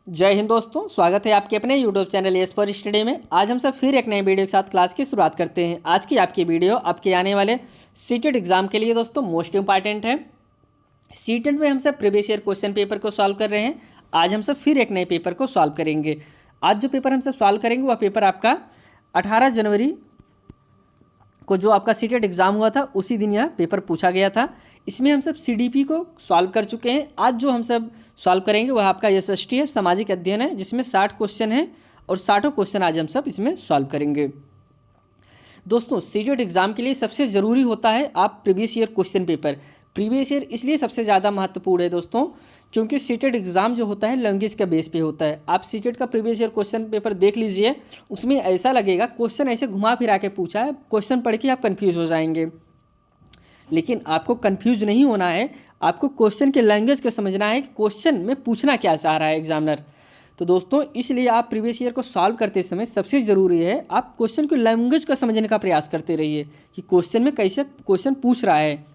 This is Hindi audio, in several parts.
जय हिंद दोस्तों, स्वागत है आपके अपने YouTube channel S for study में। आज हम सब फिर एक नए वीडियो के साथ क्लास की शुरुआत करते हैं। आज की आपकी वीडियो आपके आने वाले सीटेट एग्जाम के लिए दोस्तों मोस्ट इंपॉर्टेंट है। सीटेट में हम सब प्रीवियस ईयर क्वेश्चन पेपर को सॉल्व कर रहे हैं। आज हम सब फिर एक नए पेपर को सॉल्व करेंगे। आज जो पेपर हम सब सॉल्व करेंगे वह पेपर आपका 18 जनवरी को जो आपका सीटेट एग्जाम हुआ था उसी दिन यह पेपर पूछा गया था। इसमें हम सब सीडीपी को सॉल्व कर चुके हैं। आज जो हम सब सॉल्व करेंगे वह आपका एसएसटी है, सामाजिक अध्ययन है, जिसमें 60 क्वेश्चन है और 60 क्वेश्चन आज हम सब इसमें सॉल्व करेंगे। दोस्तों, सीटेट एग्जाम के लिए सबसे ज़रूरी होता है आप previous year question paper. Previous year इसलिए सबसे ज़्यादा महत्वपूर्ण है दोस्तों, क्योंकि सीटेट एग्जाम जो होता है लैंग्वेज का बेस पे होता है। आप सीटेट का प्रीवियस ईयर क्वेश्चन पेपर देख लीजिए, उसमें ऐसा लगेगा क्वेश्चन ऐसे घुमा फिरा के पूछा है, क्वेश्चन पढ़ के आप कन्फ्यूज़ हो जाएंगे। लेकिन आपको कंफ्यूज नहीं होना है, आपको क्वेश्चन के लैंग्वेज को समझना है कि क्वेश्चन में पूछना क्या चाह रहा है एग्जामिनर। तो दोस्तों, इसलिए आप प्रीवियस ईयर को सॉल्व करते समय सबसे ज़रूरी है आप क्वेश्चन के लैंग्वेज को समझने का प्रयास करते रहिए कि क्वेश्चन में कैसे क्वेश्चन पूछ रहा है।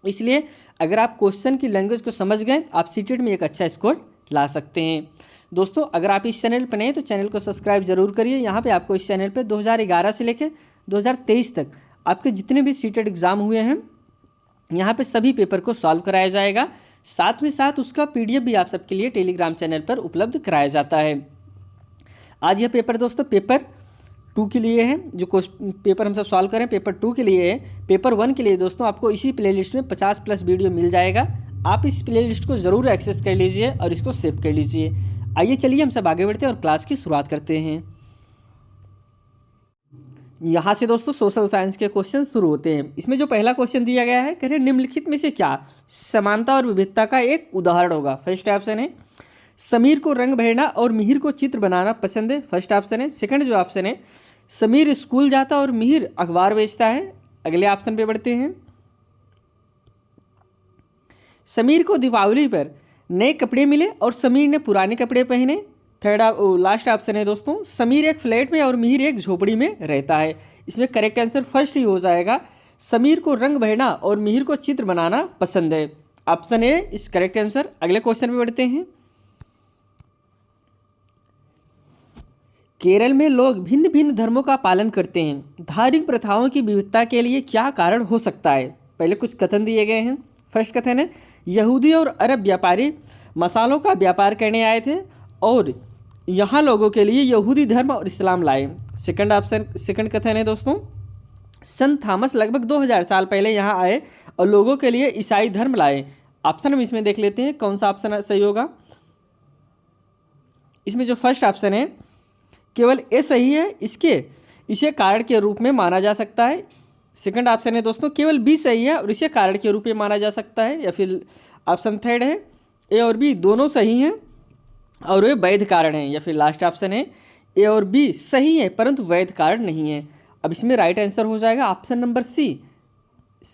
इसलिए अगर आप क्वेश्चन की लैंग्वेज को समझ गए आप सीटेट में एक अच्छा स्कोर ला सकते हैं। दोस्तों, अगर आप इस चैनल पर नए तो चैनल को सब्सक्राइब जरूर करिए। यहाँ पे आपको इस चैनल पे 2011 से लेकर 2023 तक आपके जितने भी सीटेट एग्ज़ाम हुए हैं यहाँ पे सभी पेपर को सॉल्व कराया जाएगा। साथ में साथ उसका पीडीएफ भी आप सबके लिए टेलीग्राम चैनल पर उपलब्ध कराया जाता है। आज यह पेपर दोस्तों पेपर 2 के लिए है। जो पेपर हम सब सॉल्व करें पेपर 2 के लिए है। पेपर 1 के लिए दोस्तों आपको इसी प्लेलिस्ट में 50+ वीडियो मिल जाएगा। आप इस प्लेलिस्ट को ज़रूर एक्सेस कर लीजिए और इसको सेव कर लीजिए। आइए चलिए हम सब आगे बढ़ते हैं और क्लास की शुरुआत करते हैं। यहाँ से दोस्तों सोशल साइंस के क्वेश्चन शुरू होते हैं। इसमें जो पहला क्वेश्चन दिया गया है, कह रहे निम्नलिखित में से क्या समानता और विविधता का एक उदाहरण होगा। फर्स्ट ऑप्शन है समीर को रंग भरना और मिहिर को चित्र बनाना पसंद है। फर्स्ट ऑप्शन है। सेकंड जो ऑप्शन है समीर स्कूल जाता और मिहिर अखबार बेचता है। अगले ऑप्शन पे बढ़ते हैं। समीर को दीपावली पर नए कपड़े मिले और समीर ने पुराने कपड़े पहने। लास्ट ऑप्शन है दोस्तों समीर एक फ्लैट में और मिहिर एक झोपड़ी में रहता है। इसमें करेक्ट आंसर फर्स्ट ही हो जाएगा, समीर को रंग भरना और मिहिर को चित्र बनाना पसंद है। ऑप्शन ए इस करेक्ट आंसर। अगले क्वेश्चन पे बढ़ते हैं। केरल में लोग भिन्न भिन्न धर्मों का पालन करते हैं। धार्मिक प्रथाओं की विविधता के लिए क्या कारण हो सकता है। पहले कुछ कथन दिए गए हैं। फर्स्ट कथन है यहूदी और अरब व्यापारी मसालों का व्यापार करने आए थे और यहाँ लोगों के लिए यहूदी धर्म और इस्लाम लाए। सेकंड कथन है दोस्तों संत थॉमस लगभग 2000 साल पहले यहाँ आए और लोगों के लिए ईसाई धर्म लाए। ऑप्शन हम इसमें देख लेते हैं कौन सा ऑप्शन सही होगा। इसमें जो फर्स्ट ऑप्शन है केवल ए सही है, इसे कारण के रूप में माना जा सकता है। सेकंड ऑप्शन है दोस्तों केवल बी सही है और इसे कारण के रूप में माना जा सकता है। या फिर ऑप्शन थर्ड है ए और बी दोनों सही हैं और वे वैध कारण हैं। या फिर लास्ट ऑप्शन है ए और बी सही है परंतु वैध कारण नहीं है। अब इसमें राइट आंसर हो जाएगा option number C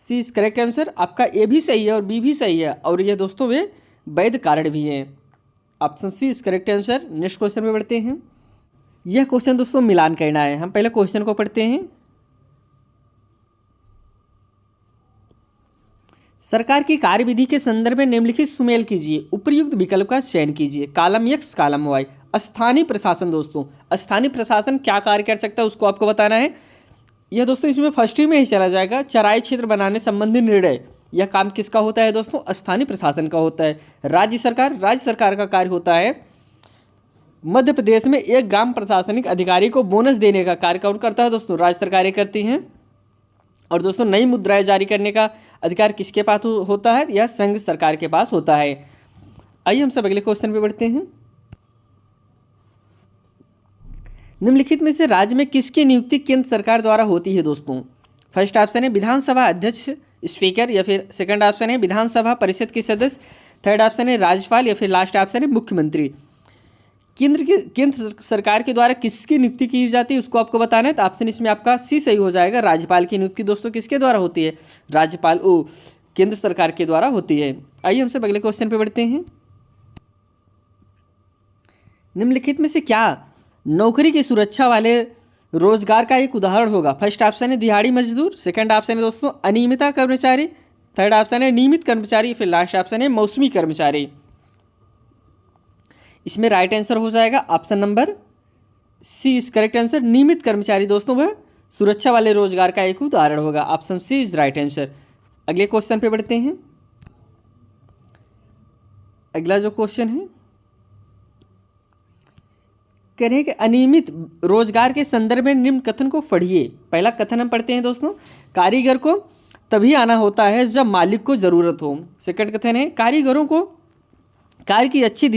is correct answer. आपका ए भी सही है और बी भी सही है और ये दोस्तों वे वैध कारण भी हैं। Option C is correct answer. Next question में बढ़ते हैं। यह क्वेश्चन दोस्तों मिलान करना है। हम पहले क्वेश्चन को पढ़ते हैं। सरकार की कार्यविधि के संदर्भ में निम्नलिखित सुमेल कीजिए, उपर्युक्त विकल्प का चयन कीजिए। Column X column Y. स्थानीय प्रशासन दोस्तों, स्थानीय प्रशासन क्या कार्य कर सकता है उसको आपको बताना है। यह दोस्तों इसमें फर्स्ट ही में ही चला जाएगा। चराई क्षेत्र बनाने संबंधी निर्णय, यह काम किसका होता है दोस्तों, स्थानीय प्रशासन का होता है। राज्य सरकार का कार्य होता है मध्य प्रदेश में एक ग्राम प्रशासनिक अधिकारी को बोनस देने का कार्य कौन करता है दोस्तों, राज्य सरकारें करती हैं। और दोस्तों नई मुद्राएं जारी करने का अधिकार किसके पास होता है, यह संघ सरकार के पास होता है। आइए हम सब अगले क्वेश्चन पे बढ़ते हैं। निम्नलिखित में से राज्य में किसकी नियुक्ति केंद्र सरकार द्वारा होती है दोस्तों। फर्स्ट ऑप्शन है विधानसभा अध्यक्ष स्पीकर। या फिर सेकंड ऑप्शन है विधानसभा परिषद के सदस्य। थर्ड ऑप्शन है राज्यपाल। या फिर लास्ट ऑप्शन है मुख्यमंत्री। केंद्र सरकार के द्वारा किसकी नियुक्ति की जाती है उसको आपको बताना है। तो ऑप्शन इसमें आपका सी सही हो जाएगा। राज्यपाल की नियुक्ति दोस्तों किसके द्वारा होती है, राज्यपाल केंद्र सरकार के द्वारा होती है। आइए हम सब अगले क्वेश्चन पे बढ़ते हैं। निम्नलिखित में से क्या नौकरी की सुरक्षा वाले रोजगार का एक उदाहरण होगा। फर्स्ट ऑप्शन है दिहाड़ी मजदूर। सेकंड ऑप्शन है दोस्तों अनियमित कर्मचारी। थर्ड ऑप्शन है नियमित कर्मचारी। फिर लास्ट ऑप्शन है मौसमी कर्मचारी। इसमें राइट आंसर हो जाएगा option number C is correct answer. नियमित कर्मचारी दोस्तों वह सुरक्षा वाले रोजगार का एक उदाहरण होगा। Option C is right answer. अगले क्वेश्चन पे बढ़ते हैं। अगला जो क्वेश्चन है कह रहे हैं कि अनियमित रोजगार के संदर्भ में निम्न कथन को पढ़िए। पहला कथन हम पढ़ते हैं दोस्तों, कारीगर को तभी आना होता है जब मालिक को ज़रूरत हो। सेकंड कथन है कारीगरों को कार्य की अच्छी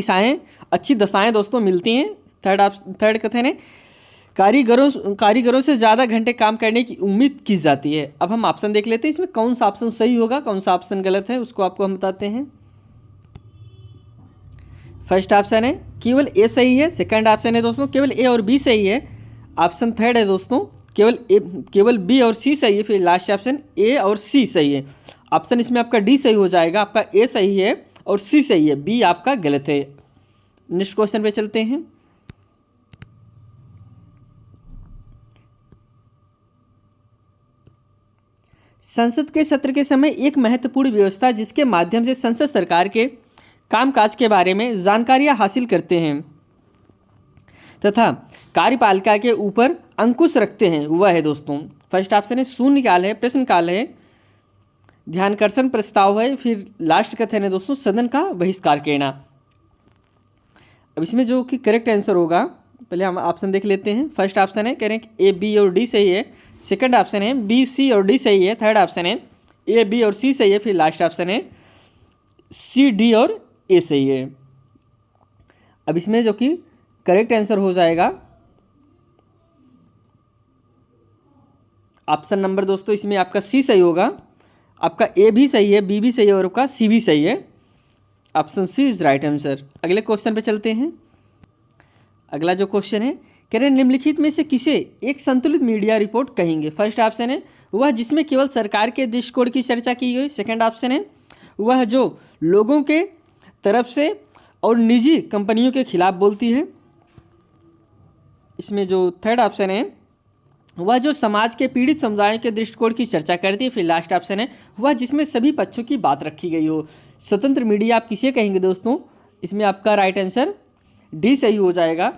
दशाएं दोस्तों मिलती हैं। थर्ड कथन है कारीगरों से ज़्यादा घंटे काम करने की उम्मीद की जाती है। अब हम ऑप्शन देख लेते हैं, इसमें कौन सा ऑप्शन सही होगा, कौन सा ऑप्शन गलत है, उसको आपको हम बताते हैं। फर्स्ट ऑप्शन है केवल ए सही है। सेकंड ऑप्शन है दोस्तों केवल ए और बी सही है। ऑप्शन थर्ड है दोस्तों केवल बी और सी सही है। फिर लास्ट ऑप्शन ए और सी सही है। ऑप्शन इसमें आपका डी सही हो जाएगा, आपका ए सही है और सी सही है, बी आपका गलत है। नेक्स्ट क्वेश्चन पे चलते हैं। संसद के सत्र के समय एक महत्वपूर्ण व्यवस्था जिसके माध्यम से संसद सरकार के कामकाज के बारे में जानकारियां हासिल करते हैं तथा कार्यपालिका के ऊपर अंकुश रखते हैं वह है दोस्तों। फर्स्ट ऑप्शन है शून्यकाल है, प्रश्नकाल है, ध्यानाकर्षण प्रस्ताव है। फिर लास्ट कथन है दोस्तों सदन का बहिष्कार करना। अब इसमें जो कि करेक्ट आंसर होगा पहले हम ऑप्शन देख लेते हैं। फर्स्ट ऑप्शन है कह रहे हैं ए बी और डी सही है। सेकंड ऑप्शन है बी सी और डी सही है। थर्ड ऑप्शन है ए बी और सी सही है। फिर लास्ट ऑप्शन है सी डी और ए सही है। अब इसमें जो कि करेक्ट आंसर हो जाएगा ऑप्शन नंबर दोस्तों इसमें आपका सी सही होगा, आपका ए भी सही है, बी भी सही है और आपका सी भी सही है। Option C is right answer. अगले क्वेश्चन पे चलते हैं। अगला जो क्वेश्चन है कह रहे हैं निम्नलिखित में से किसे एक संतुलित मीडिया रिपोर्ट कहेंगे। फर्स्ट ऑप्शन है वह जिसमें केवल सरकार के दृष्टिकोण की चर्चा की गई। सेकंड ऑप्शन है वह जो लोगों के तरफ से और निजी कंपनियों के खिलाफ बोलती है। इसमें जो थर्ड ऑप्शन है वह जो समाज के पीड़ित समुदायों के दृष्टिकोण की चर्चा करती है। फिर लास्ट ऑप्शन है वह जिसमें सभी पक्षों की बात रखी गई हो। स्वतंत्र मीडिया आप किसे कहेंगे दोस्तों, इसमें आपका राइट आंसर डी सही हो जाएगा।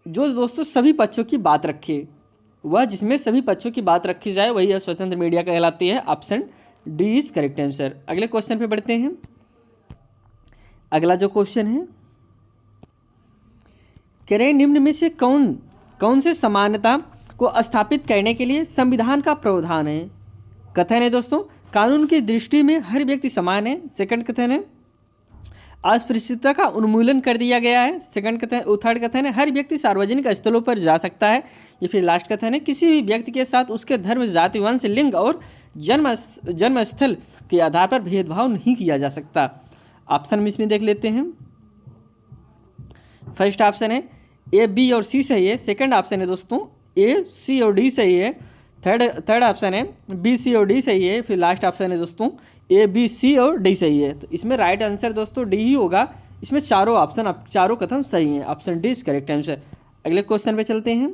जो दोस्तों सभी पक्षों की बात रखे, वह जिसमें सभी पक्षों की बात रखी जाए वही स्वतंत्र मीडिया कहलाती है। Option D is correct answer. अगले क्वेश्चन पे बढ़ते हैं। अगला जो क्वेश्चन है कह रहे हैं निम्न में से कौन से समानता को स्थापित करने के लिए संविधान का प्रावधान है। कथन है दोस्तों कानून की दृष्टि में हर व्यक्ति समान है। सेकंड कथन है अस्पृश्यता का उन्मूलन कर दिया गया है। थर्ड कथन है हर व्यक्ति सार्वजनिक स्थलों पर जा सकता है। या फिर लास्ट कथन है किसी भी व्यक्ति के साथ उसके धर्म, जाति, वंश, लिंग और जन्म स्थल के आधार पर भेदभाव नहीं किया जा सकता। ऑप्शन में इसमें देख लेते हैं। फर्स्ट ऑप्शन है ए बी और सी सही है। सेकंड ऑप्शन है दोस्तों ए सी और डी सही है। थर्ड ऑप्शन है बी सी और डी सही है। फिर लास्ट ऑप्शन है दोस्तों ए बी सी और डी सही है। तो इसमें राइट आंसर दोस्तों डी ही होगा। इसमें चारों कथन सही हैं। Option D is correct answer. अगले क्वेश्चन पे चलते हैं।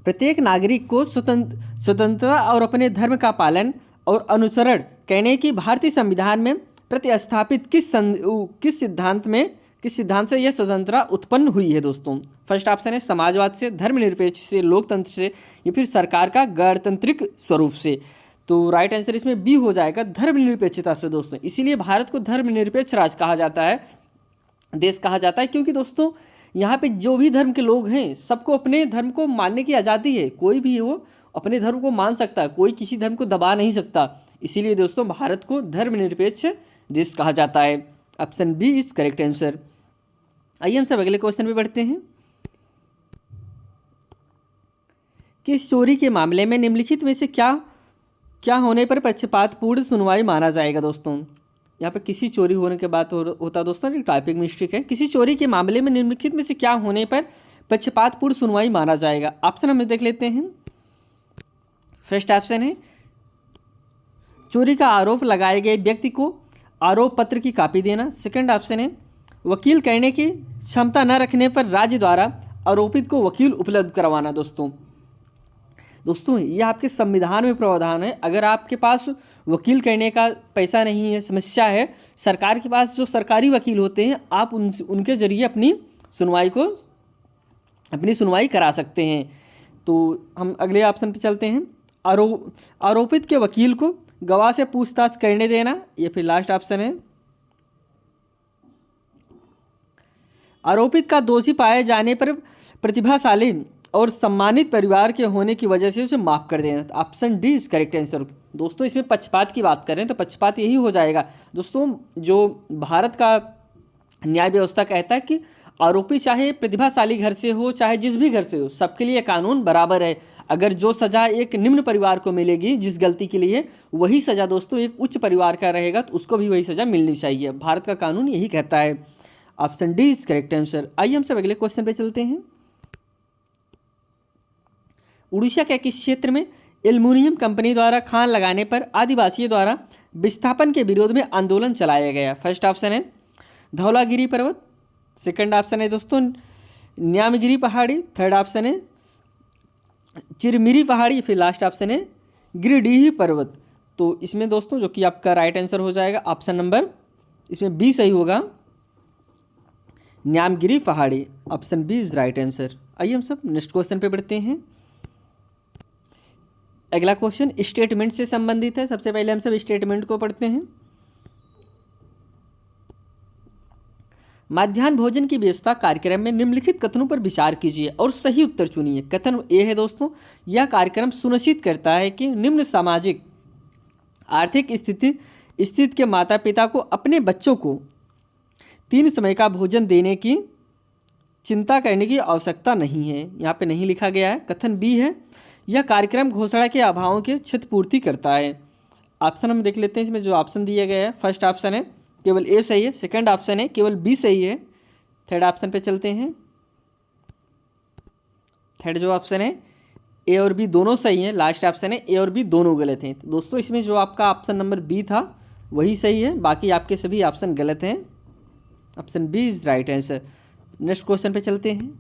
प्रत्येक नागरिक को स्वतंत्रता और अपने धर्म का पालन और अनुसरण करने की भारतीय संविधान में प्रतिस्थापित किस सिद्धांत से यह स्वतंत्रता उत्पन्न हुई है दोस्तों। फर्स्ट ऑप्शन है समाजवाद से, धर्मनिरपेक्ष से, लोकतंत्र से या फिर सरकार का गणतांत्रिक स्वरूप से। तो राइट आंसर इसमें बी हो जाएगा, धर्मनिरपेक्षता से दोस्तों। इसीलिए भारत को धर्मनिरपेक्ष राज्य कहा जाता है, देश कहा जाता है, क्योंकि दोस्तों यहाँ पे जो भी धर्म के लोग हैं सबको अपने धर्म को मानने की आज़ादी है। कोई भी वो अपने धर्म को मान सकता है, कोई किसी धर्म को दबा नहीं सकता। इसीलिए दोस्तों भारत को धर्मनिरपेक्ष देश कहा जाता है। Option B is correct answer. आइए हम सब अगले क्वेश्चन पे बढ़ते हैं। किस चोरी के मामले में निम्नलिखित में से क्या होने पर पक्षपातपूर्ण सुनवाई माना जाएगा दोस्तों। यहाँ पे किसी चोरी होने के बाद होता दोस्तों, टाइपिंग मिस्टेक है। किसी चोरी के मामले में निम्नलिखित में से क्या होने पर पक्षपातपूर्ण सुनवाई माना जाएगा। ऑप्शन हम देख लेते हैं। फर्स्ट ऑप्शन है चोरी का आरोप लगाए गए व्यक्ति को आरोप पत्र की कॉपी देना। सेकंड ऑप्शन है वकील करने की क्षमता न रखने पर राज्य द्वारा आरोपित को वकील उपलब्ध करवाना। दोस्तों ये आपके संविधान में प्रावधान है। अगर आपके पास वकील करने का पैसा नहीं है, समस्या है, सरकार के पास जो सरकारी वकील होते हैं आप उनके ज़रिए अपनी सुनवाई करा सकते हैं। तो हम अगले ऑप्शन पे चलते हैं। आरोपित के वकील को गवाह से पूछताछ करने देना, ये फिर लास्ट ऑप्शन है। आरोपित का दोषी पाए जाने पर प्रतिभाशाली और सम्मानित परिवार के होने की वजह से उसे माफ़ कर देना, option D is correct answer. दोस्तों इसमें पक्षपात की बात करें तो पक्षपात यही हो जाएगा दोस्तों, जो भारत का न्याय व्यवस्था कहता है कि आरोपी चाहे प्रतिभाशाली घर से हो चाहे जिस भी घर से हो, सबके लिए कानून बराबर है। अगर जो सज़ा एक निम्न परिवार को मिलेगी जिस गलती के लिए, वही सज़ा दोस्तों एक उच्च परिवार का रहेगा तो उसको भी वही सज़ा मिलनी चाहिए। भारत का कानून यही कहता है, option D is correct answer. आइए हम सब अगले क्वेश्चन पे चलते हैं। उड़ीसा के किस क्षेत्र में एल्युमिनियम कंपनी द्वारा खान लगाने पर आदिवासियों द्वारा विस्थापन के विरोध में आंदोलन चलाया गया? फर्स्ट ऑप्शन है धौलागिरी पर्वत, सेकंड ऑप्शन है दोस्तों न्यामगिरी पहाड़ी, थर्ड ऑप्शन है चिरमिरी पहाड़ी, फिर लास्ट ऑप्शन है गिरिडीह पर्वत। तो इसमें दोस्तों जो कि आपका राइट आंसर हो जाएगा ऑप्शन नंबर इसमें बी सही होगा, न्यामगिरी पहाड़ी, option B is right answer. आइए हम सब नेक्स्ट क्वेश्चन पे बढ़ते हैं। अगला क्वेश्चन स्टेटमेंट से संबंधित है। सबसे पहले हम सब स्टेटमेंट को पढ़ते हैं। मध्याह्न भोजन की व्यवस्था कार्यक्रम में निम्नलिखित कथनों पर विचार कीजिए और सही उत्तर चुनिए। कथन ए है दोस्तों, यह कार्यक्रम सुनिश्चित करता है कि निम्न सामाजिक आर्थिक स्थिति के माता पिता को अपने बच्चों को 3 समय का भोजन देने की चिंता करने की आवश्यकता नहीं है, यहाँ पे नहीं लिखा गया है। कथन बी है, यह कार्यक्रम घोषणा के अभावों की क्षतिपूर्ति करता है। ऑप्शन हम देख लेते हैं, इसमें जो ऑप्शन दिया गया है फर्स्ट ऑप्शन है केवल ए सही है, सेकंड ऑप्शन है केवल बी सही है, थर्ड ऑप्शन पे चलते हैं। थर्ड जो ऑप्शन है ए और बी दोनों सही हैं, लास्ट ऑप्शन है ए और बी दोनों गलत हैं। तो दोस्तों इसमें जो आपका ऑप्शन नंबर बी था वही सही है, बाकी आपके सभी ऑप्शन गलत हैं, option B is right answer. Next question पे चलते हैं।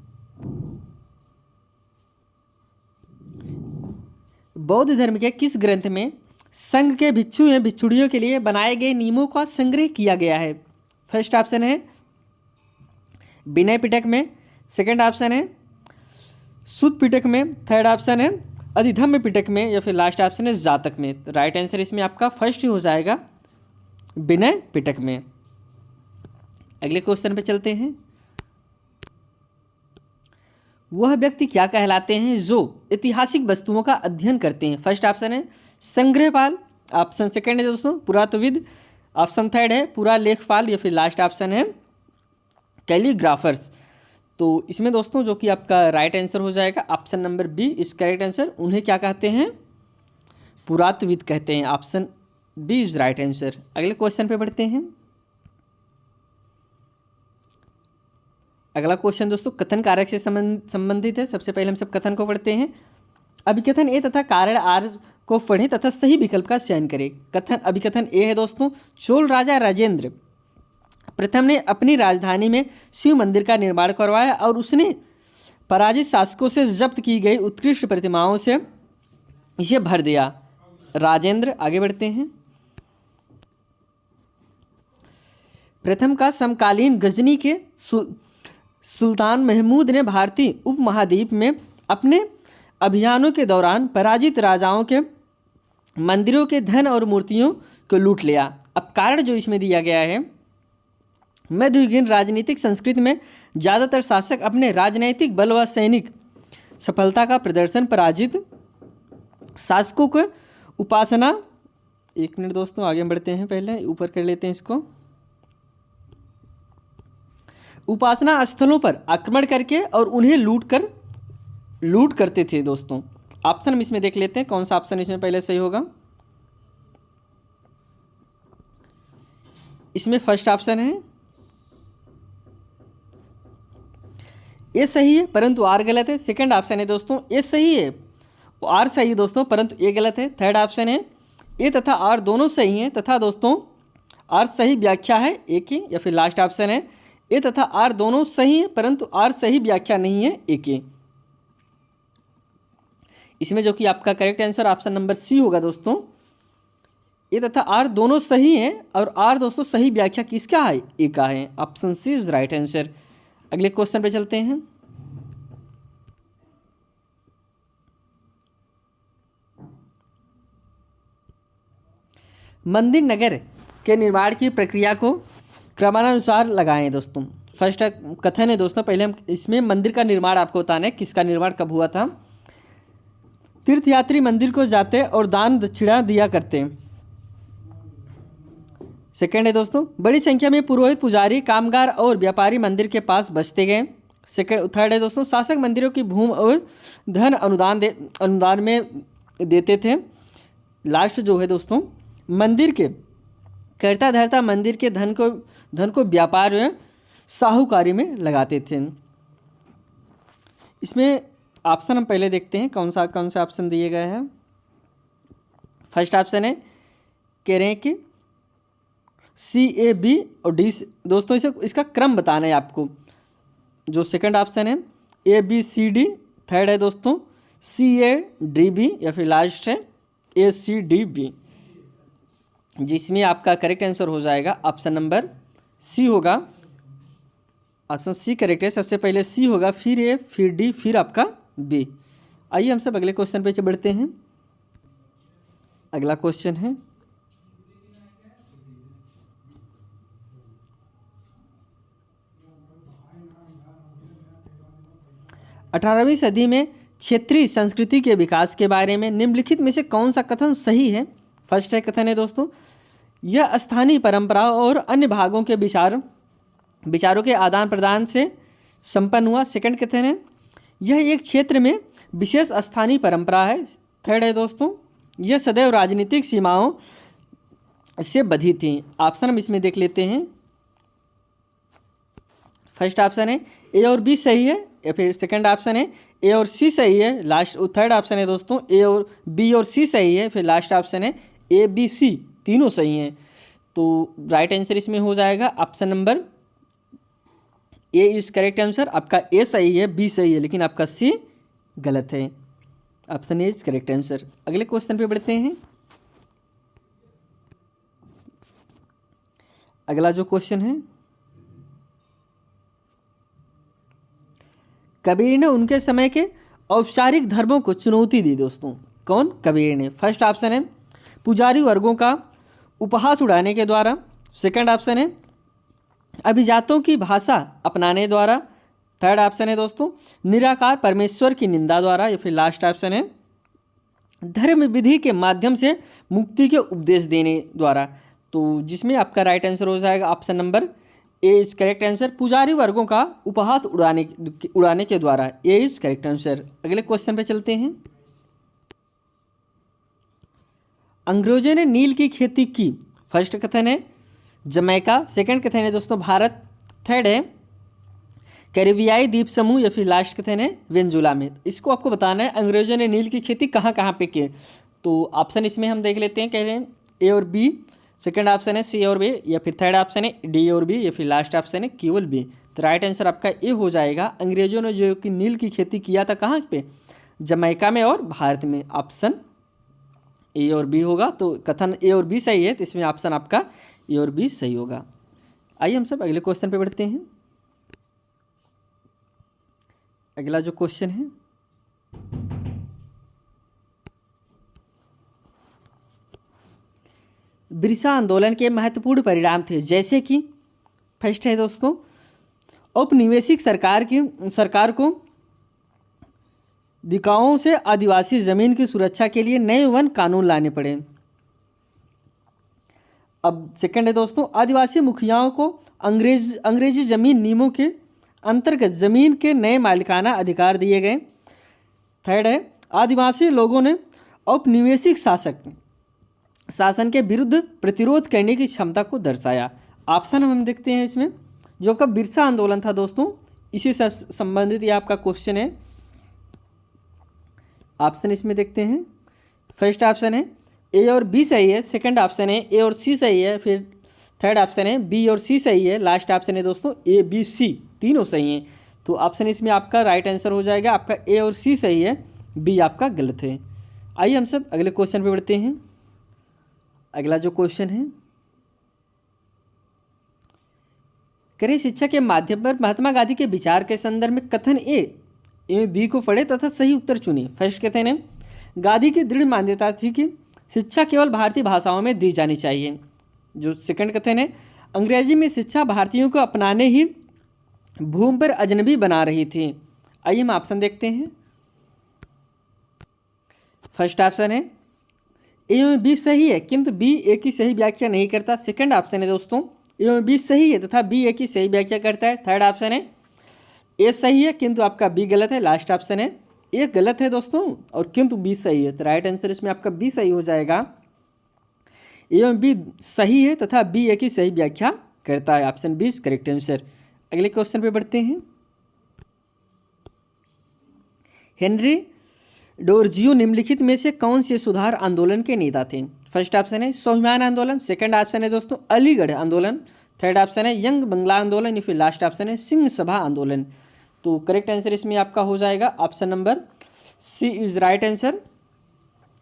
बौद्ध धर्म के किस ग्रंथ में संघ के भिक्षु या भिक्षुड़ियों के लिए बनाए गए नियमों का संग्रह किया गया है? फर्स्ट ऑप्शन है विनय पिटक में, सेकंड ऑप्शन है सुत पिटक में, थर्ड ऑप्शन है अधिधम्म पिटक में, या फिर लास्ट ऑप्शन है जातक में। तो राइट आंसर इसमें आपका फर्स्ट ही हो जाएगा, विनय पिटक में। अगले क्वेश्चन पे चलते हैं। वह व्यक्ति क्या कहलाते हैं जो ऐतिहासिक वस्तुओं का अध्ययन करते हैं? फर्स्ट ऑप्शन है संग्रहपाल, ऑप्शन सेकंड है दोस्तों पुरातत्वविद, ऑप्शन थर्ड है पुरालेखपाल, या फिर लास्ट ऑप्शन है कैलीग्राफर्स। तो इसमें दोस्तों जो कि आपका राइट आंसर हो जाएगा option number B is correct answer. उन्हें क्या कहते हैं? पुरातत्वविद कहते हैं, option B is right answer. अगले क्वेश्चन पे बढ़ते हैं। अगला क्वेश्चन दोस्तों कथन कारक से संबंधित है। सबसे पहले हम सब कथन को पढ़ते हैं। अभिकथन ए तथा कारण आर को पढ़ें तथा सही विकल्प का चयन करें। कथन अभिकथन ए है दोस्तों, चोल राजा राजेंद्र प्रथम ने अपनी राजधानी में शिव मंदिर का निर्माण करवाया और उसने पराजित शासकों से जब्त की गई उत्कृष्ट प्रतिमाओं से इसे भर दिया। राजेंद्र, आगे बढ़ते हैं। प्रथम का समकालीन गजनी के सुल्तान महमूद ने भारतीय उपमहाद्वीप में अपने अभियानों के दौरान पराजित राजाओं के मंदिरों के धन और मूर्तियों को लूट लिया। अब कारण जो इसमें दिया गया है, मध्ययुगीन राजनीतिक संस्कृति में ज़्यादातर शासक अपने राजनैतिक बल व सैनिक सफलता का प्रदर्शन पराजित शासकों को उपासना, एक मिनट दोस्तों आगे बढ़ते हैं, पहले ऊपर कर लेते हैं इसको, उपासना स्थलों पर आक्रमण करके और उन्हें लूट करते थे। दोस्तों ऑप्शन हम इसमें देख लेते हैं कौन सा ऑप्शन इसमें पहले सही होगा। इसमें फर्स्ट ऑप्शन है ए सही है परंतु आर गलत है। सेकंड ऑप्शन है दोस्तों ए सही है, आर सही है दोस्तों परंतु ए गलत है। थर्ड ऑप्शन है ए तथा आर दोनों सही हैं तथा दोस्तों आर सही व्याख्या है ए की, या फिर लास्ट ऑप्शन है ए तथा आर दोनों सही है परंतु आर सही व्याख्या नहीं है ए की। इसमें जो कि आपका correct answer option number C होगा दोस्तों, ए तथा आर दोनों सही हैं और आर दोस्तों सही व्याख्या किसका है, ए का है। Option C is right answer. अगले क्वेश्चन पे चलते हैं। मंदिर नगर के निर्माण की प्रक्रिया को क्रमानुसार लगाएं दोस्तों। फर्स्ट कथन है दोस्तों, पहले हम इसमें मंदिर का निर्माण आपको बताना है, किसका निर्माण कब हुआ था। तीर्थयात्री मंदिर को जाते और दान दक्षिणा दिया करते। सेकेंड है दोस्तों, बड़ी संख्या में पुरोहित, पुजारी, कामगार और व्यापारी मंदिर के पास बसते गए। थर्ड है दोस्तों, शासक मंदिरों की भूमि और धन अनुदान में देते थे। लास्ट जो है दोस्तों, मंदिर के कर्ता धर्ता मंदिर के धन को व्यापार में साहूकारी में लगाते थे। इसमें ऑप्शन हम पहले देखते हैं कौन से ऑप्शन दिए गए हैं। फर्स्ट ऑप्शन है, कह रहे हैं कि सी, ए, बी और डी। दोस्तों इसका क्रम बताना है आपको। जो सेकंड ऑप्शन है ए, बी, सी, डी। थर्ड है दोस्तों सी, ए, डी, बी, या फिर लास्ट है ए, सी, डी, बी, जिसमें आपका करेक्ट आंसर हो जाएगा ऑप्शन नंबर सी होगा। ऑप्शन सी करेक्ट है। सबसे पहले सी होगा, फिर ए, फिर डी, फिर आपका बी। आइए हम सब अगले क्वेश्चन पे बढ़ते हैं। अगला क्वेश्चन है, अठारहवीं सदी में क्षेत्रीय संस्कृति के विकास के बारे में निम्नलिखित में से कौन सा कथन सही है। फर्स्ट है कथन है दोस्तों, यह स्थानीय परंपराओं और अन्य भागों के विचारों के आदान प्रदान से संपन्न हुआ। सेकंड कथन है, यह एक क्षेत्र में विशेष स्थानीय परंपरा है। थर्ड है दोस्तों, यह सदैव राजनीतिक सीमाओं से बधी थी। ऑप्शन हम इसमें देख लेते हैं। फर्स्ट ऑप्शन है ए और बी सही है, या फिर सेकंड ऑप्शन है ए और सी सही है। लास्ट थर्ड ऑप्शन है दोस्तों ए और बी और सी सही है। फिर लास्ट ऑप्शन है ए, बी, सी तीनों सही हैं। तो राइट आंसर इसमें हो जाएगा option number A is correct answer. आपका ए सही है, बी सही है, लेकिन आपका सी गलत है। Option A is correct answer. अगले क्वेश्चन पे बढ़ते हैं। अगला जो क्वेश्चन है, कबीर ने उनके समय के औपचारिक धर्मों को चुनौती दी दोस्तों। कौन? कबीर ने। फर्स्ट ऑप्शन है पुजारी वर्गों का उपहास उड़ाने के द्वारा। सेकंड ऑप्शन है अभिजातों की भाषा अपनाने द्वारा। थर्ड ऑप्शन है दोस्तों निराकार परमेश्वर की निंदा द्वारा। या फिर लास्ट ऑप्शन है धर्म विधि के माध्यम से मुक्ति के उपदेश देने द्वारा। तो जिसमें आपका राइट आंसर हो जाएगा option number A is correct answer, पुजारी वर्गों का उपहास उड़ाने के द्वारा। ए इज करेक्ट आंसर। अगले क्वेश्चन पे चलते हैं। अंग्रेजों ने नील की खेती की। फर्स्ट कथन है जमैका। सेकंड कथन है दोस्तों भारत। थर्ड है कैरिबियाई द्वीप समूह। या फिर लास्ट कथन है वेनेजुला में। इसको आपको बताना है अंग्रेजों ने नील की खेती कहाँ कहाँ पे की। तो ऑप्शन इसमें हम देख लेते हैं, कह रहे हैं ए और बी। सेकंड ऑप्शन है सी और बी। या फिर थर्ड ऑप्शन है डी और बी। या फिर लास्ट ऑप्शन है केवल बी। तो राइट आंसर आपका ए हो जाएगा। अंग्रेजों ने जो कि नील की खेती किया था कहाँ पे? जमैका में और भारत में। ऑप्शन ए और बी होगा। तो कथन ए और बी सही है, तो इसमें ऑप्शन आपका ए और बी सही होगा। आइए हम सब अगले क्वेश्चन पे बढ़ते हैं। अगला जो क्वेश्चन है, बिरसा आंदोलन के महत्वपूर्ण परिणाम थे, जैसे कि फर्स्ट है दोस्तों औपनिवेशिक सरकार को दिकाओं से आदिवासी जमीन की सुरक्षा के लिए नए वन कानून लाने पड़े। अब सेकंड है दोस्तों आदिवासी मुखियाओं को अंग्रेजी जमीन नियमों के अंतर्गत जमीन के नए मालिकाना अधिकार दिए गए। थर्ड है आदिवासी लोगों ने औपनिवेशिक शासन के विरुद्ध प्रतिरोध करने की क्षमता को दर्शाया। ऑप्शन हम देखते हैं इसमें, जो आपका बिरसा आंदोलन था दोस्तों, इसी से संबंधित ये आपका क्वेश्चन है। ऑप्शन इसमें देखते हैं। फर्स्ट ऑप्शन है ए और बी सही है। सेकंड ऑप्शन है ए और सी सही है। फिर थर्ड ऑप्शन है बी और सी सही है। लास्ट ऑप्शन है दोस्तों ए, बी, सी तीनों सही हैं। तो ऑप्शन इसमें आपका राइट आंसर हो जाएगा। आपका ए और सी सही है, बी आपका गलत है। आइए हम सब अगले क्वेश्चन पे बढ़ते हैं। अगला जो क्वेश्चन है, करें शिक्षा के माध्यम पर महात्मा गांधी के विचार के संदर्भ में कथन ए एवं बी को पढ़े तथा सही उत्तर चुने। फर्स्ट कथन है, गांधी की दृढ़ मान्यता थी कि शिक्षा केवल भारतीय भाषाओं में दी जानी चाहिए। जो सेकंड कथन है, अंग्रेजी में शिक्षा भारतीयों को अपनाने ही भूमि पर अजनबी बना रही थी। आइए हम ऑप्शन देखते हैं। फर्स्ट ऑप्शन है ए एवं बी सही है किंतु बी ए की सही व्याख्या नहीं करता। सेकंड ऑप्शन है दोस्तों ए एवं बी सही है तथा बी ए की सही व्याख्या करता है। थर्ड ऑप्शन है ए सही है किंतु आपका बी गलत है। लास्ट ऑप्शन है ए गलत है दोस्तों और किंतु बी सही है। तो राइट आंसर इसमें आपका बी सही हो जाएगा। ए एवं बी सही है तथा बी ए की सही व्याख्या करता है। Option B is correct answer. अगले क्वेश्चन पे बढ़ते हैं। हेनरी डोरजियो निम्नलिखित में से कौन से सुधार आंदोलन के नेता थे। फर्स्ट ऑप्शन है स्वाभिमान आंदोलन। सेकंड ऑप्शन है दोस्तों अलीगढ़ आंदोलन। थर्ड ऑप्शन है यंग बंगला आंदोलन या फिर लास्ट ऑप्शन है सिंह सभा आंदोलन। तो करेक्ट आंसर इसमें आपका हो जाएगा option number C is right answer.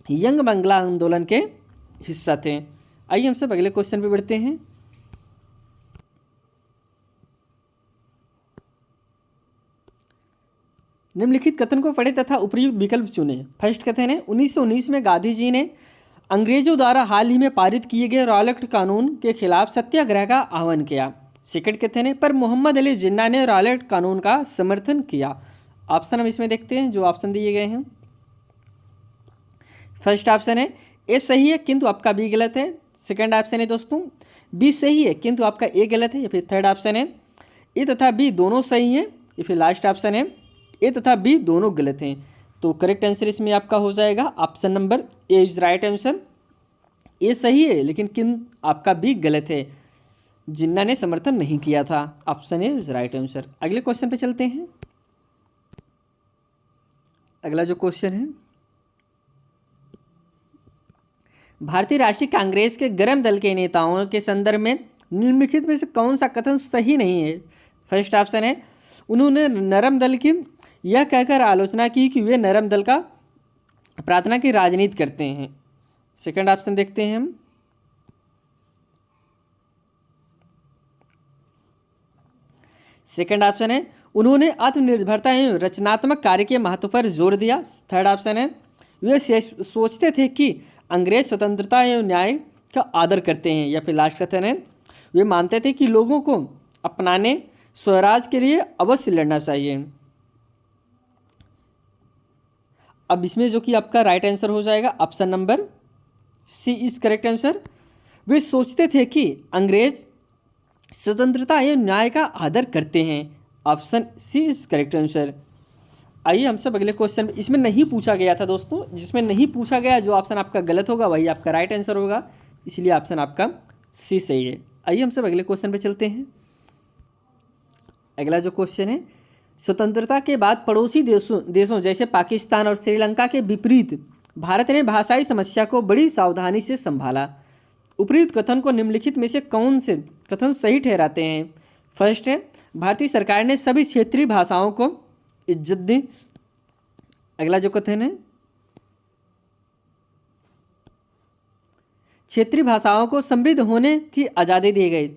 Young Bangla आंदोलन के हिस्सा थे। आइए हम सब अगले क्वेश्चन पे बढ़ते हैं। निम्नलिखित कथन को पढ़े तथा उपयुक्त विकल्प चुने। फर्स्ट कथन है 1919 में गांधी जी ने अंग्रेजों द्वारा हाल ही में पारित किए गए रॉलेट कानून के खिलाफ सत्याग्रह का आह्वान किया। सेकंड कथन है पर मोहम्मद अली जिन्ना ने रॉलेट कानून का समर्थन किया। ऑप्शन हम इसमें देखते हैं जो ऑप्शन दिए गए हैं। फर्स्ट ऑप्शन है ए सही है किंतु आपका बी गलत है। सेकंड ऑप्शन है दोस्तों बी सही है किंतु आपका ए गलत है। या फिर थर्ड ऑप्शन है ए तथा बी दोनों सही हैं। या फिर लास्ट ऑप्शन है ए तथा बी दोनों गलत हैं। तो करेक्ट आंसर इसमें आपका हो जाएगा option number A is right answer. A सही है लेकिन आपका बी गलत है, जिन्ना ने समर्थन नहीं किया था। Option A is right answer. अगले क्वेश्चन पे चलते हैं। अगला जो क्वेश्चन है, भारतीय राष्ट्रीय कांग्रेस के गरम दल के नेताओं के संदर्भ में निम्नलिखित में से कौन सा कथन सही नहीं है। फर्स्ट ऑप्शन है उन्होंने नरम दल की यह कहकर आलोचना की कि वे नरम दल का प्रार्थना की राजनीति करते हैं। सेकंड ऑप्शन देखते हैं हम। सेकंड ऑप्शन है उन्होंने आत्मनिर्भरता एवं रचनात्मक कार्य के महत्व पर जोर दिया। थर्ड ऑप्शन है वे सोचते थे कि अंग्रेज स्वतंत्रता एवं न्याय का आदर करते हैं। या फिर लास्ट कथन है वे मानते थे कि लोगों को अपनाने स्वराज के लिए अवश्य लड़ना चाहिए। अब इसमें जो कि आपका राइट आंसर हो जाएगा option number C is correct answer. वे सोचते थे कि अंग्रेज स्वतंत्रता एवं न्याय का आदर करते हैं। Option C is correct answer. आइए हम सब अगले क्वेश्चन। इसमें नहीं पूछा गया था दोस्तों, जिसमें नहीं पूछा गया जो ऑप्शन आपका गलत होगा वही आपका राइट आंसर होगा, इसलिए ऑप्शन आपका सी सही है। आइए हम सब अगले क्वेश्चन पे चलते हैं। अगला जो क्वेश्चन है, स्वतंत्रता के बाद पड़ोसी देशों जैसे पाकिस्तान और श्रीलंका के विपरीत भारत ने भाषाई समस्या को बड़ी सावधानी से संभाला। उपयुक्त कथन को निम्नलिखित में से कौन से कथन सही ठहराते हैं। फर्स्ट है भारतीय सरकार ने सभी क्षेत्रीय भाषाओं को इज्जत दी। अगला जो कथन है क्षेत्रीय भाषाओं को समृद्ध होने की आज़ादी दी गई।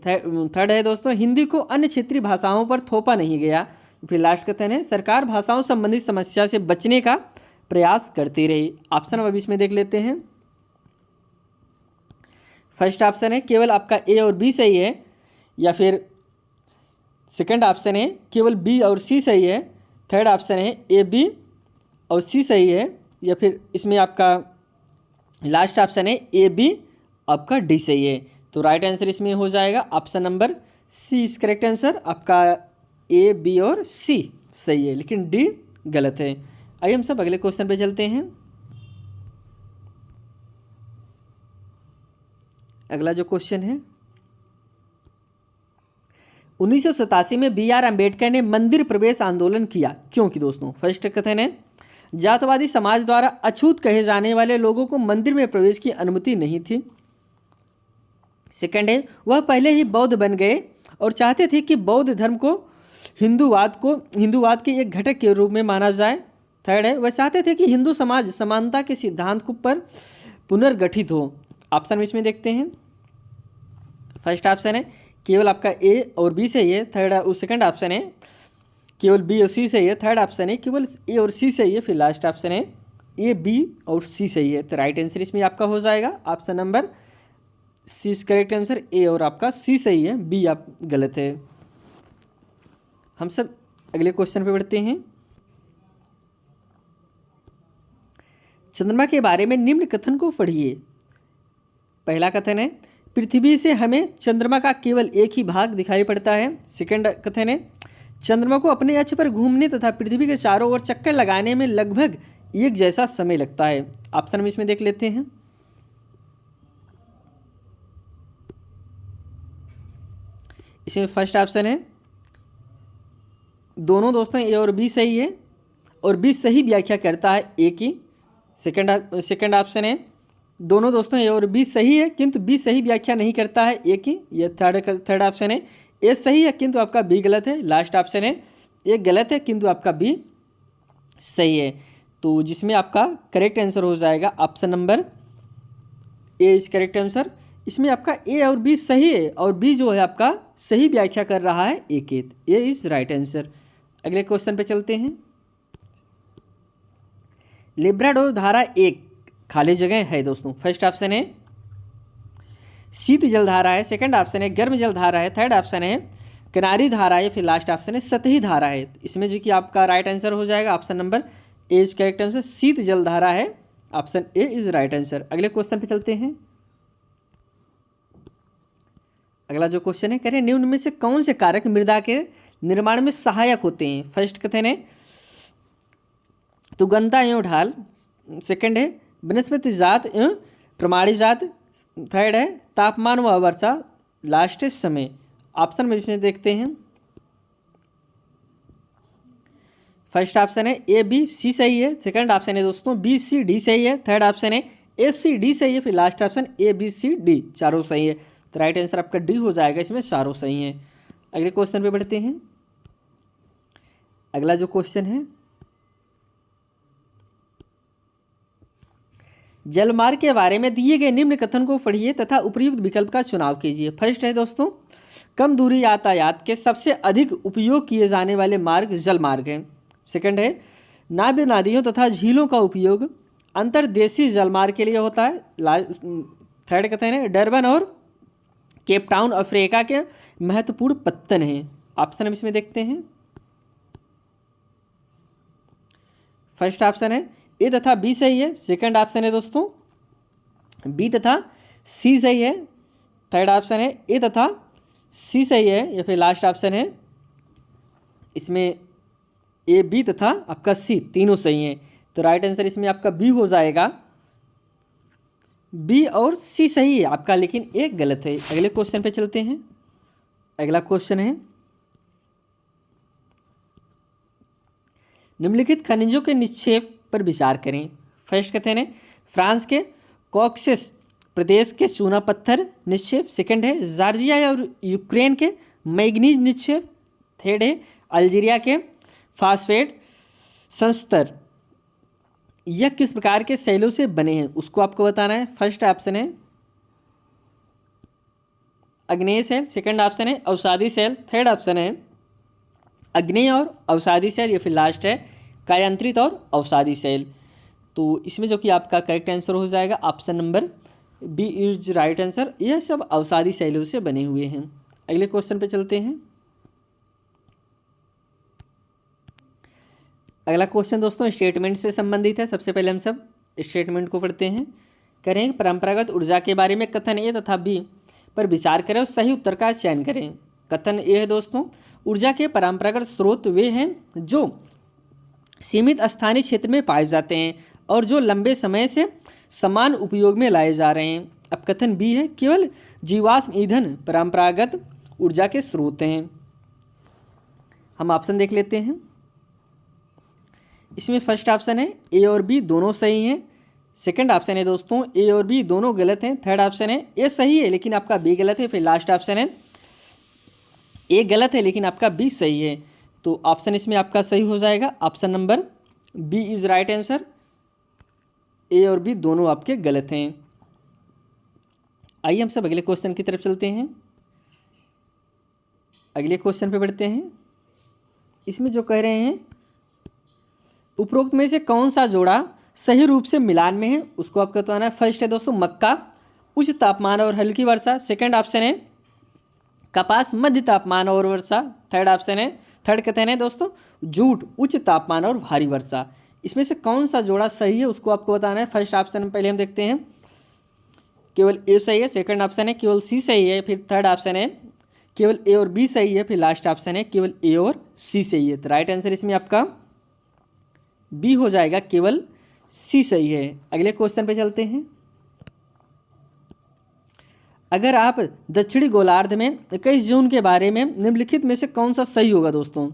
थर्ड है दोस्तों हिंदी को अन्य क्षेत्रीय भाषाओं पर थोपा नहीं गया। फिर लास्ट कथन है सरकार भाषाओं संबंधित समस्या से बचने का प्रयास करती रही। ऑप्शन अब इसमें देख लेते हैं। फर्स्ट ऑप्शन है केवल आपका ए और बी सही है। या फिर सेकंड ऑप्शन है केवल बी और सी सही है। थर्ड ऑप्शन है ए बी और सी सही है। या फिर इसमें आपका लास्ट ऑप्शन है ए बी आपका डी सही है। तो राइट आंसर इसमें हो जाएगा option number C is correct answer. आपका ए बी और सी सही है लेकिन डी गलत है। आइए हम सब अगले क्वेश्चन पे चलते हैं। अगला जो क्वेश्चन है 1987 में बी आर अम्बेडकर ने मंदिर प्रवेश आंदोलन किया क्योंकि दोस्तों फर्स्ट कथन है जातवादी समाज द्वारा अछूत कहे जाने वाले लोगों को मंदिर में प्रवेश की अनुमति नहीं थी। सेकंड है वह पहले ही बौद्ध बन गए और चाहते थे कि बौद्ध धर्म को हिंदूवाद के एक घटक के रूप में माना जाए। थर्ड है वह चाहते थे कि हिंदू समाज समानता के सिद्धांत पर पुनर्गठित हो। ऑप्शन में इसमें देखते हैं। फर्स्ट ऑप्शन है केवल आपका ए और बी सही है, सेकंड ऑप्शन है केवल बी और सी सही है, थर्ड ऑप्शन है केवल ए और सी सही है, फिर लास्ट ऑप्शन है ए बी और सी सही है। तो राइट आंसर इसमें आपका हो जाएगा option number C is correct answer, A और आपका सी सही है, बी आप गलत है। हम सब अगले क्वेश्चन पे बढ़ते हैं। चंद्रमा के बारे में निम्न कथन को पढ़िए। पहला कथन है पृथ्वी से हमें चंद्रमा का केवल एक ही भाग दिखाई पड़ता है। सेकंड कथन है चंद्रमा को अपने अक्ष पर घूमने तथा पृथ्वी के चारों ओर चक्कर लगाने में लगभग एक जैसा समय लगता है। ऑप्शन में इसमें देख लेते हैं। इसमें फर्स्ट ऑप्शन है दोनों दोस्तों ए और बी सही है और बी सही व्याख्या करता है ए की। सेकंड ऑप्शन है दोनों दोस्तों ए और बी सही है किंतु बी सही व्याख्या नहीं करता है ए की। यह थर्ड ऑप्शन है ए सही है किंतु आपका बी गलत है। लास्ट ऑप्शन है ए गलत है किंतु आपका बी सही है। तो जिसमें आपका करेक्ट आंसर हो जाएगा option number A is correct answer. इसमें आपका ए और बी सही है और बी जो है आपका सही व्याख्या कर रहा है ए के। ए इज राइट आंसर। अगले क्वेश्चन पे चलते हैं। लेब्राडोर धारा एक खाली जगह है दोस्तों। फर्स्ट ऑप्शन है शीत जल धारा है, सेकंड ऑप्शन है गर्म जल धारा है, थर्ड ऑप्शन है किनारी धारा है, फिर लास्ट ऑप्शन है सतही धारा है। इसमें जो कि आपका राइट आंसर हो जाएगा option number A is correct answer, शीत जल धारा है, option A is right answer. अगले क्वेश्चन पे चलते हैं। अगला जो क्वेश्चन है कह रहे हैं निम्न में से कौन से कारक मृदा के निर्माण में सहायक होते हैं। फर्स्ट कथन है तुगंता एवं ढाल, सेकंड है वनस्पति जात एवं प्रमाणी जात, थर्ड है तापमान व वर्षा, लास्ट है समय। ऑप्शन में इसमें देखते हैं। फर्स्ट ऑप्शन है ए बी सी सही है, सेकंड ऑप्शन है दोस्तों बी सी डी सही है, थर्ड ऑप्शन है ए सी डी सही है, फिर last option A B C D चारों सही है। तो राइट आंसर आपका डी हो जाएगा, इसमें चारों सही हैं। अगले क्वेश्चन पे बढ़ते हैं। अगला जो क्वेश्चन है जलमार्ग के बारे में दिए गए निम्न कथन को पढ़िए तथा उपयुक्त विकल्प का चुनाव कीजिए। फर्स्ट है दोस्तों कम दूरी यातायात के सबसे अधिक उपयोग किए जाने वाले मार्ग जल मार्ग हैं। सेकंड है नाव्य नदियों तथा झीलों का उपयोग अंतर्देशीय जलमार्ग के लिए होता है। थर्ड कथन है डरबन और केप टाउन अफ्रीका के महत्वपूर्ण पत्तन हैं। ऑप्शन हम इसमें देखते हैं। फर्स्ट ऑप्शन है ए तथा बी सही है, सेकंड ऑप्शन है दोस्तों बी तथा सी सही है, थर्ड ऑप्शन है ए तथा सी सही है, या फिर लास्ट ऑप्शन है इसमें ए बी तथा आपका सी तीनों सही हैं। तो राइट आंसर इसमें आपका बी हो जाएगा, बी और सी सही है आपका, लेकिन एक गलत है। अगले क्वेश्चन पे चलते हैं। अगला क्वेश्चन है निम्नलिखित खनिजों के निक्षेप पर विचार करें। फर्स्ट कथन है फ्रांस के कॉक्सेस प्रदेश के चूना पत्थर निक्षेप, सेकंड है जॉर्जिया और यूक्रेन के मैग्नीज निक्षेप, थर्ड है अल्जीरिया के फास्फेट संस्तर। यह किस प्रकार के शैलों से बने हैं उसको आपको बताना है। फर्स्ट ऑप्शन है अग्नेय शैल, सेकंड ऑप्शन है अवसादी शैल, थर्ड ऑप्शन है अग्नेय और अवसादी शैल, या फिर लास्ट है कायांतरित और अवसादी शैल। तो इसमें जो कि आपका करेक्ट आंसर हो जाएगा option number B is right answer. यह सब अवसादी शैलों से बने हुए हैं। अगले क्वेश्चन पे चलते हैं। अगला क्वेश्चन दोस्तों स्टेटमेंट से संबंधित है। सबसे पहले हम सब स्टेटमेंट को पढ़ते हैं। करें परंपरागत ऊर्जा के बारे में कथन ए तथा बी पर विचार करें और सही उत्तर का चयन करें। कथन ए है दोस्तों ऊर्जा के परंपरागत स्रोत वे हैं जो सीमित स्थानीय क्षेत्र में पाए जाते हैं और जो लंबे समय से समान उपयोग में लाए जा रहे हैं। अब कथन बी है केवल जीवाश्म ईंधन परंपरागत ऊर्जा के स्रोत हैं। हम ऑप्शन देख लेते हैं। इसमें फर्स्ट ऑप्शन है ए और बी दोनों सही हैं, सेकंड ऑप्शन है दोस्तों ए और बी दोनों गलत हैं, थर्ड ऑप्शन है ए सही है लेकिन आपका बी गलत है, फिर लास्ट ऑप्शन है ए गलत है लेकिन आपका बी सही है। तो ऑप्शन इसमें आपका सही हो जाएगा, option number B is right answer. A और बी दोनों आपके गलत हैं। आइए हम सब अगले क्वेश्चन की तरफ चलते हैं। अगले क्वेश्चन पे बढ़ते हैं। इसमें जो कह रहे हैं उपरोक्त में से कौन सा जोड़ा सही रूप से मिलान में है, उसको आपको बताना है। फर्स्ट है दोस्तों मक्का, उच्च तापमान और हल्की वर्षा। सेकंड ऑप्शन है कपास, मध्य तापमान और वर्षा। थर्ड कहते हैं दोस्तों जूट, उच्च तापमान और भारी वर्षा। इसमें से कौन सा जोड़ा सही है उसको आपको बताना है। फर्स्ट ऑप्शन में पहले हम देखते हैं केवल ए सही है, सेकंड ऑप्शन है केवल सी सही है, फिर थर्ड ऑप्शन है केवल ए और बी सही है, फिर लास्ट ऑप्शन है केवल ए और सी सही है। तो राइट आंसर इसमें आपका बी हो जाएगा, केवल सी सही है। अगले क्वेश्चन पे चलते हैं। अगर आप दक्षिणी गोलार्ध में 21 जून के बारे में निम्नलिखित में से कौन सा सही होगा दोस्तों।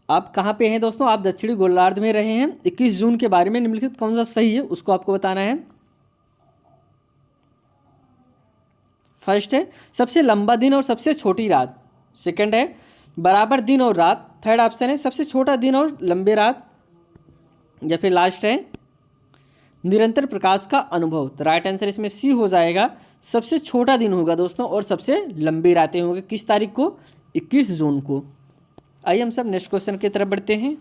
आप कहाँ पे हैं दोस्तों, आप दक्षिणी गोलार्ध में रहे हैं, 21 जून के बारे में निम्नलिखित कौन सा सही है उसको आपको बताना है। फर्स्ट है सबसे लंबा दिन और सबसे छोटी रात। सेकंड है बराबर दिन और रात। थर्ड ऑप्शन है सबसे छोटा दिन और लंबी रात। या फिर लास्ट है निरंतर प्रकाश का अनुभव। तो राइट आंसर इसमें सी हो जाएगा, सबसे छोटा दिन होगा दोस्तों और सबसे लंबी रातें होंगी। किस तारीख को, 21 जून को। आइए हम सब नेक्स्ट क्वेश्चन की तरफ बढ़ते हैं।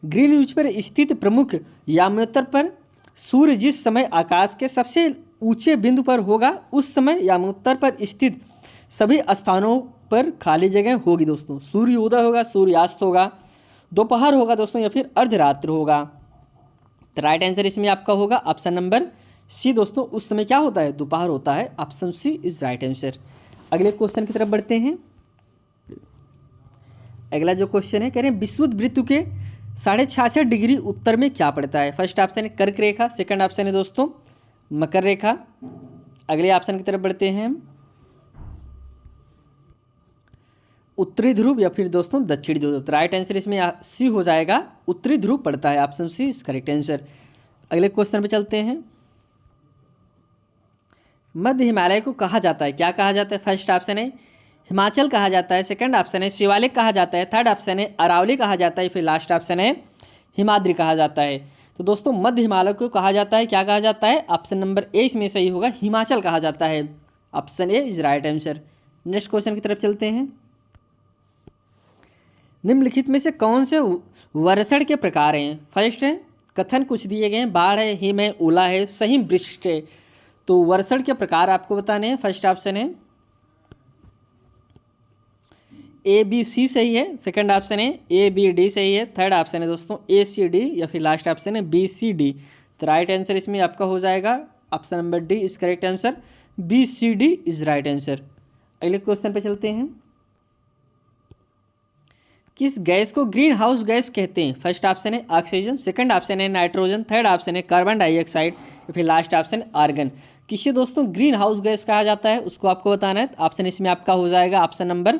ग्रीनविच पर स्थित प्रमुख याम्योत्तर पर सूर्य जिस समय आकाश के सबसे ऊंचे बिंदु पर होगा उस समय याम्योत्तर पर स्थित सभी स्थानों पर खाली जगह होगी दोस्तों। सूर्योदय होगा, सूर्यास्त होगा, दोपहर होगा दोस्तों, या फिर अर्धरात्र होगा। तो राइट आंसर इसमें आपका होगा ऑप्शन नंबर सी दोस्तों। उस समय क्या होता है, दोपहर होता है। Option C is right answer. अगले क्वेश्चन की तरफ बढ़ते हैं। अगला जो क्वेश्चन है कह रहे हैं विषुवत वृत्त के 66.5 डिग्री उत्तर में क्या पड़ता है। फर्स्ट ऑप्शन है कर्क रेखा, सेकंड ऑप्शन है दोस्तों मकर रेखा। अगले ऑप्शन की तरफ बढ़ते हैं उत्तरी ध्रुव या फिर दोस्तों दक्षिणी ध्रुव। तो राइट आंसर इसमें सी हो जाएगा, उत्तरी ध्रुव पड़ता है। Option C is correct answer. अगले क्वेश्चन पे चलते हैं। मध्य हिमालय को कहा जाता है, क्या कहा जाता है। फर्स्ट ऑप्शन है हिमाचल कहा जाता है, सेकंड ऑप्शन है शिवालिक कहा जाता है, थर्ड ऑप्शन है अरावली कहा जाता है, फिर लास्ट ऑप्शन है हिमाद्री कहा जाता है। तो दोस्तों मध्य हिमालय को कहा जाता है, क्या कहा जाता है। ऑप्शन नंबर ए इसमें सही होगा, हिमाचल कहा जाता है। Option A is right answer. Next question की तरफ चलते हैं। निम्नलिखित में से कौन से वर्षण के प्रकार हैं। फर्स्ट है कथन कुछ दिए गए हैं, बाढ़ है, हिम है, ओला है, सही वृष्टि है। तो वर्षण के प्रकार आपको बताने हैं। फर्स्ट ऑप्शन है ए बी सी सही है, सेकंड ऑप्शन है ए बी डी सही है, थर्ड ऑप्शन है दोस्तों ए सी डी, या फिर लास्ट ऑप्शन है बी सी डी। तो राइट आंसर इसमें आपका हो जाएगा option number D is correct answer, B C D is right answer. अगले क्वेश्चन पे चलते हैं। किस गैस को ग्रीन हाउस गैस कहते हैं। फर्स्ट ऑप्शन है ऑक्सीजन, सेकंड ऑप्शन है नाइट्रोजन, थर्ड ऑप्शन है कार्बन डाइऑक्साइड, फिर लास्ट ऑप्शन आर्गन। किसे दोस्तों ग्रीन हाउस गैस कहा जाता है उसको आपको बताना है। ऑप्शन इसमें आपका हो जाएगा ऑप्शन नंबर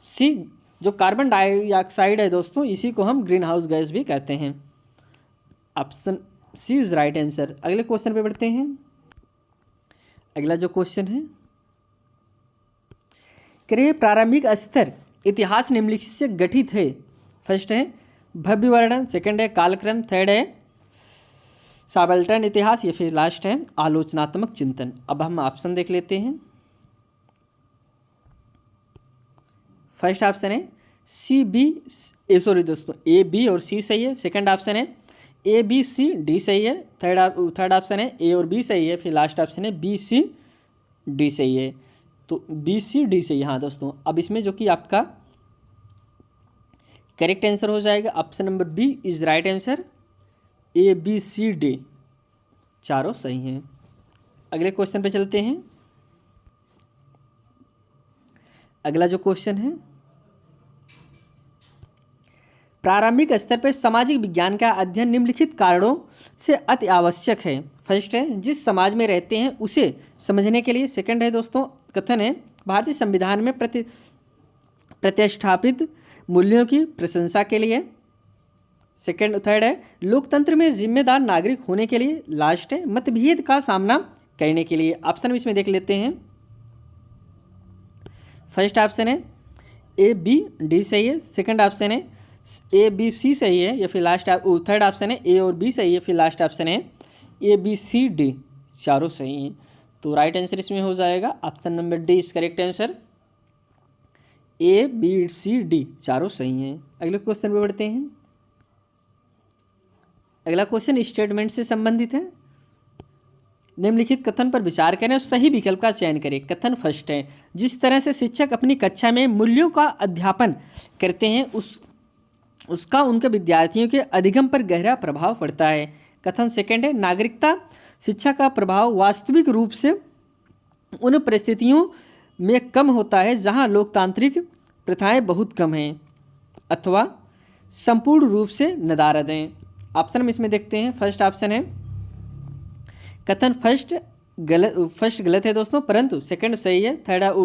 सी, जो कार्बन डाइऑक्साइड है दोस्तों इसी को हम ग्रीन हाउस गैस भी कहते हैं। Option C is right answer. अगले क्वेश्चन पे बढ़ते हैं। अगला जो क्वेश्चन है करिए प्रारंभिक स्तर इतिहास निम्नलिखित से गठित है। फर्स्ट है भव्य वर्णन, सेकंड है कालक्रम, थर्ड है सबाल्टर्न इतिहास, या फिर लास्ट है आलोचनात्मक चिंतन। अब हम ऑप्शन देख लेते हैं। फर्स्ट ऑप्शन है सी बी सॉरी दोस्तों ए बी और सी सही है, सेकंड ऑप्शन है ए बी सी डी सही है, थर्ड ऑप्शन है ए और बी सही है, फिर लास्ट ऑप्शन है बी सी डी सही है। तो बी सी डी सही है। हाँ दोस्तों अब इसमें जो कि आपका करेक्ट आंसर हो जाएगा option number B is right answer, A B C D चारों सही हैं। अगले क्वेश्चन पे चलते हैं। अगला जो क्वेश्चन है प्रारंभिक स्तर पर सामाजिक विज्ञान का अध्ययन निम्नलिखित कारणों से अति आवश्यक है। फर्स्ट है जिस समाज में रहते हैं उसे समझने के लिए, सेकंड है दोस्तों कथन है भारतीय संविधान में प्रतिष्ठापित मूल्यों की प्रशंसा के लिए, थर्ड है लोकतंत्र में जिम्मेदार नागरिक होने के लिए, लास्ट है मतभेद का सामना करने के लिए। ऑप्शन इसमें देख लेते हैं। फर्स्ट ऑप्शन है ए बी डी सही है, सेकंड ऑप्शन है ए बी सी सही है, या फिर लास्ट थर्ड ऑप्शन है ए और बी सही है, फिर लास्ट ऑप्शन है ए बी सी डी चारों सही हैं। तो राइट आंसर इसमें हो जाएगा option number D is correct answer. A B C D चारों सही हैं। अगले क्वेश्चन पे बढ़ते हैं। अगला क्वेश्चन स्टेटमेंट से संबंधित है। निम्नलिखित कथन पर विचार करें और सही विकल्प का चयन करें। कथन फर्स्ट है, जिस तरह से शिक्षक अपनी कक्षा में मूल्यों का अध्यापन करते हैं उसका उनके विद्यार्थियों के अधिगम पर गहरा प्रभाव पड़ता है। कथन सेकंड है, नागरिकता शिक्षा का प्रभाव वास्तविक रूप से उन परिस्थितियों में कम होता है जहां लोकतांत्रिक प्रथाएं बहुत कम हैं अथवा संपूर्ण रूप से नदारद हैं। ऑप्शन हम इसमें देखते हैं। फर्स्ट ऑप्शन है कथन फर्स्ट गलत है दोस्तों, परंतु सेकंड सही है।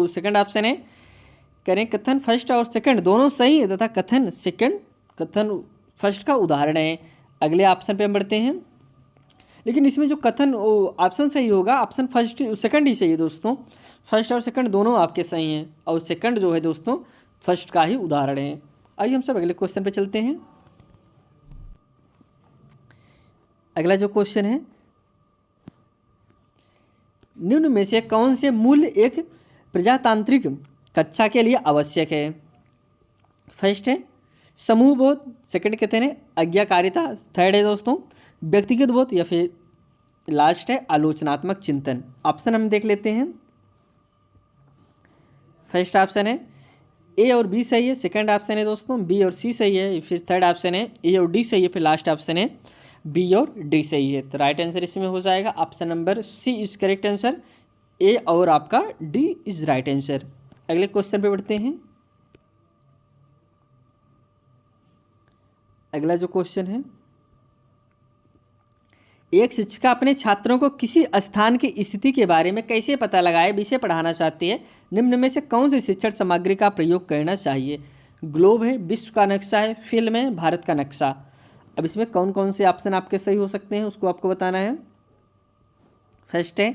सेकंड ऑप्शन है करें कथन फर्स्ट और सेकंड दोनों सही है तथा कथन फर्स्ट का उदाहरण है। अगले ऑप्शन पे हम बढ़ते हैं। लेकिन इसमें जो कथन ऑप्शन सही होगा ऑप्शन फर्स्ट सेकंड ही सही है दोस्तों। फर्स्ट और सेकंड दोनों आपके सही हैं और सेकंड जो है दोस्तों फर्स्ट का ही उदाहरण है। आइए हम सब अगले क्वेश्चन पे चलते हैं। अगला जो क्वेश्चन है, निम्न में से कौन से मूल्य एक प्रजातांत्रिक कक्षा के लिए आवश्यक है। फर्स्ट है समूह बोध, सेकंड कहते हैं आज्ञाकारिता, थर्ड है दोस्तों व्यक्तिगत बोध या फिर लास्ट है आलोचनात्मक चिंतन। ऑप्शन हम देख लेते हैं। फर्स्ट ऑप्शन है ए और बी सही है, सेकंड ऑप्शन है दोस्तों बी और सी सही है, फिर थर्ड ऑप्शन है ए और डी सही है, फिर लास्ट ऑप्शन है बी और डी सही है। तो राइट आंसर इसमें हो जाएगा option number C is correct answer. A और आपका डी इज राइट आंसर। अगले क्वेश्चन पे बढ़ते हैं। अगला जो क्वेश्चन है, एक शिक्षिका अपने छात्रों को किसी स्थान की स्थिति के बारे में कैसे पता लगाए विषय पढ़ाना चाहती है। निम्न में से कौन सी शिक्षण सामग्री का प्रयोग करना चाहिए। ग्लोब है, विश्व का नक्शा है, फिल्म है, भारत का नक्शा। अब इसमें कौन कौन से ऑप्शन आपके सही हो सकते हैं उसको आपको बताना है। फर्स्ट है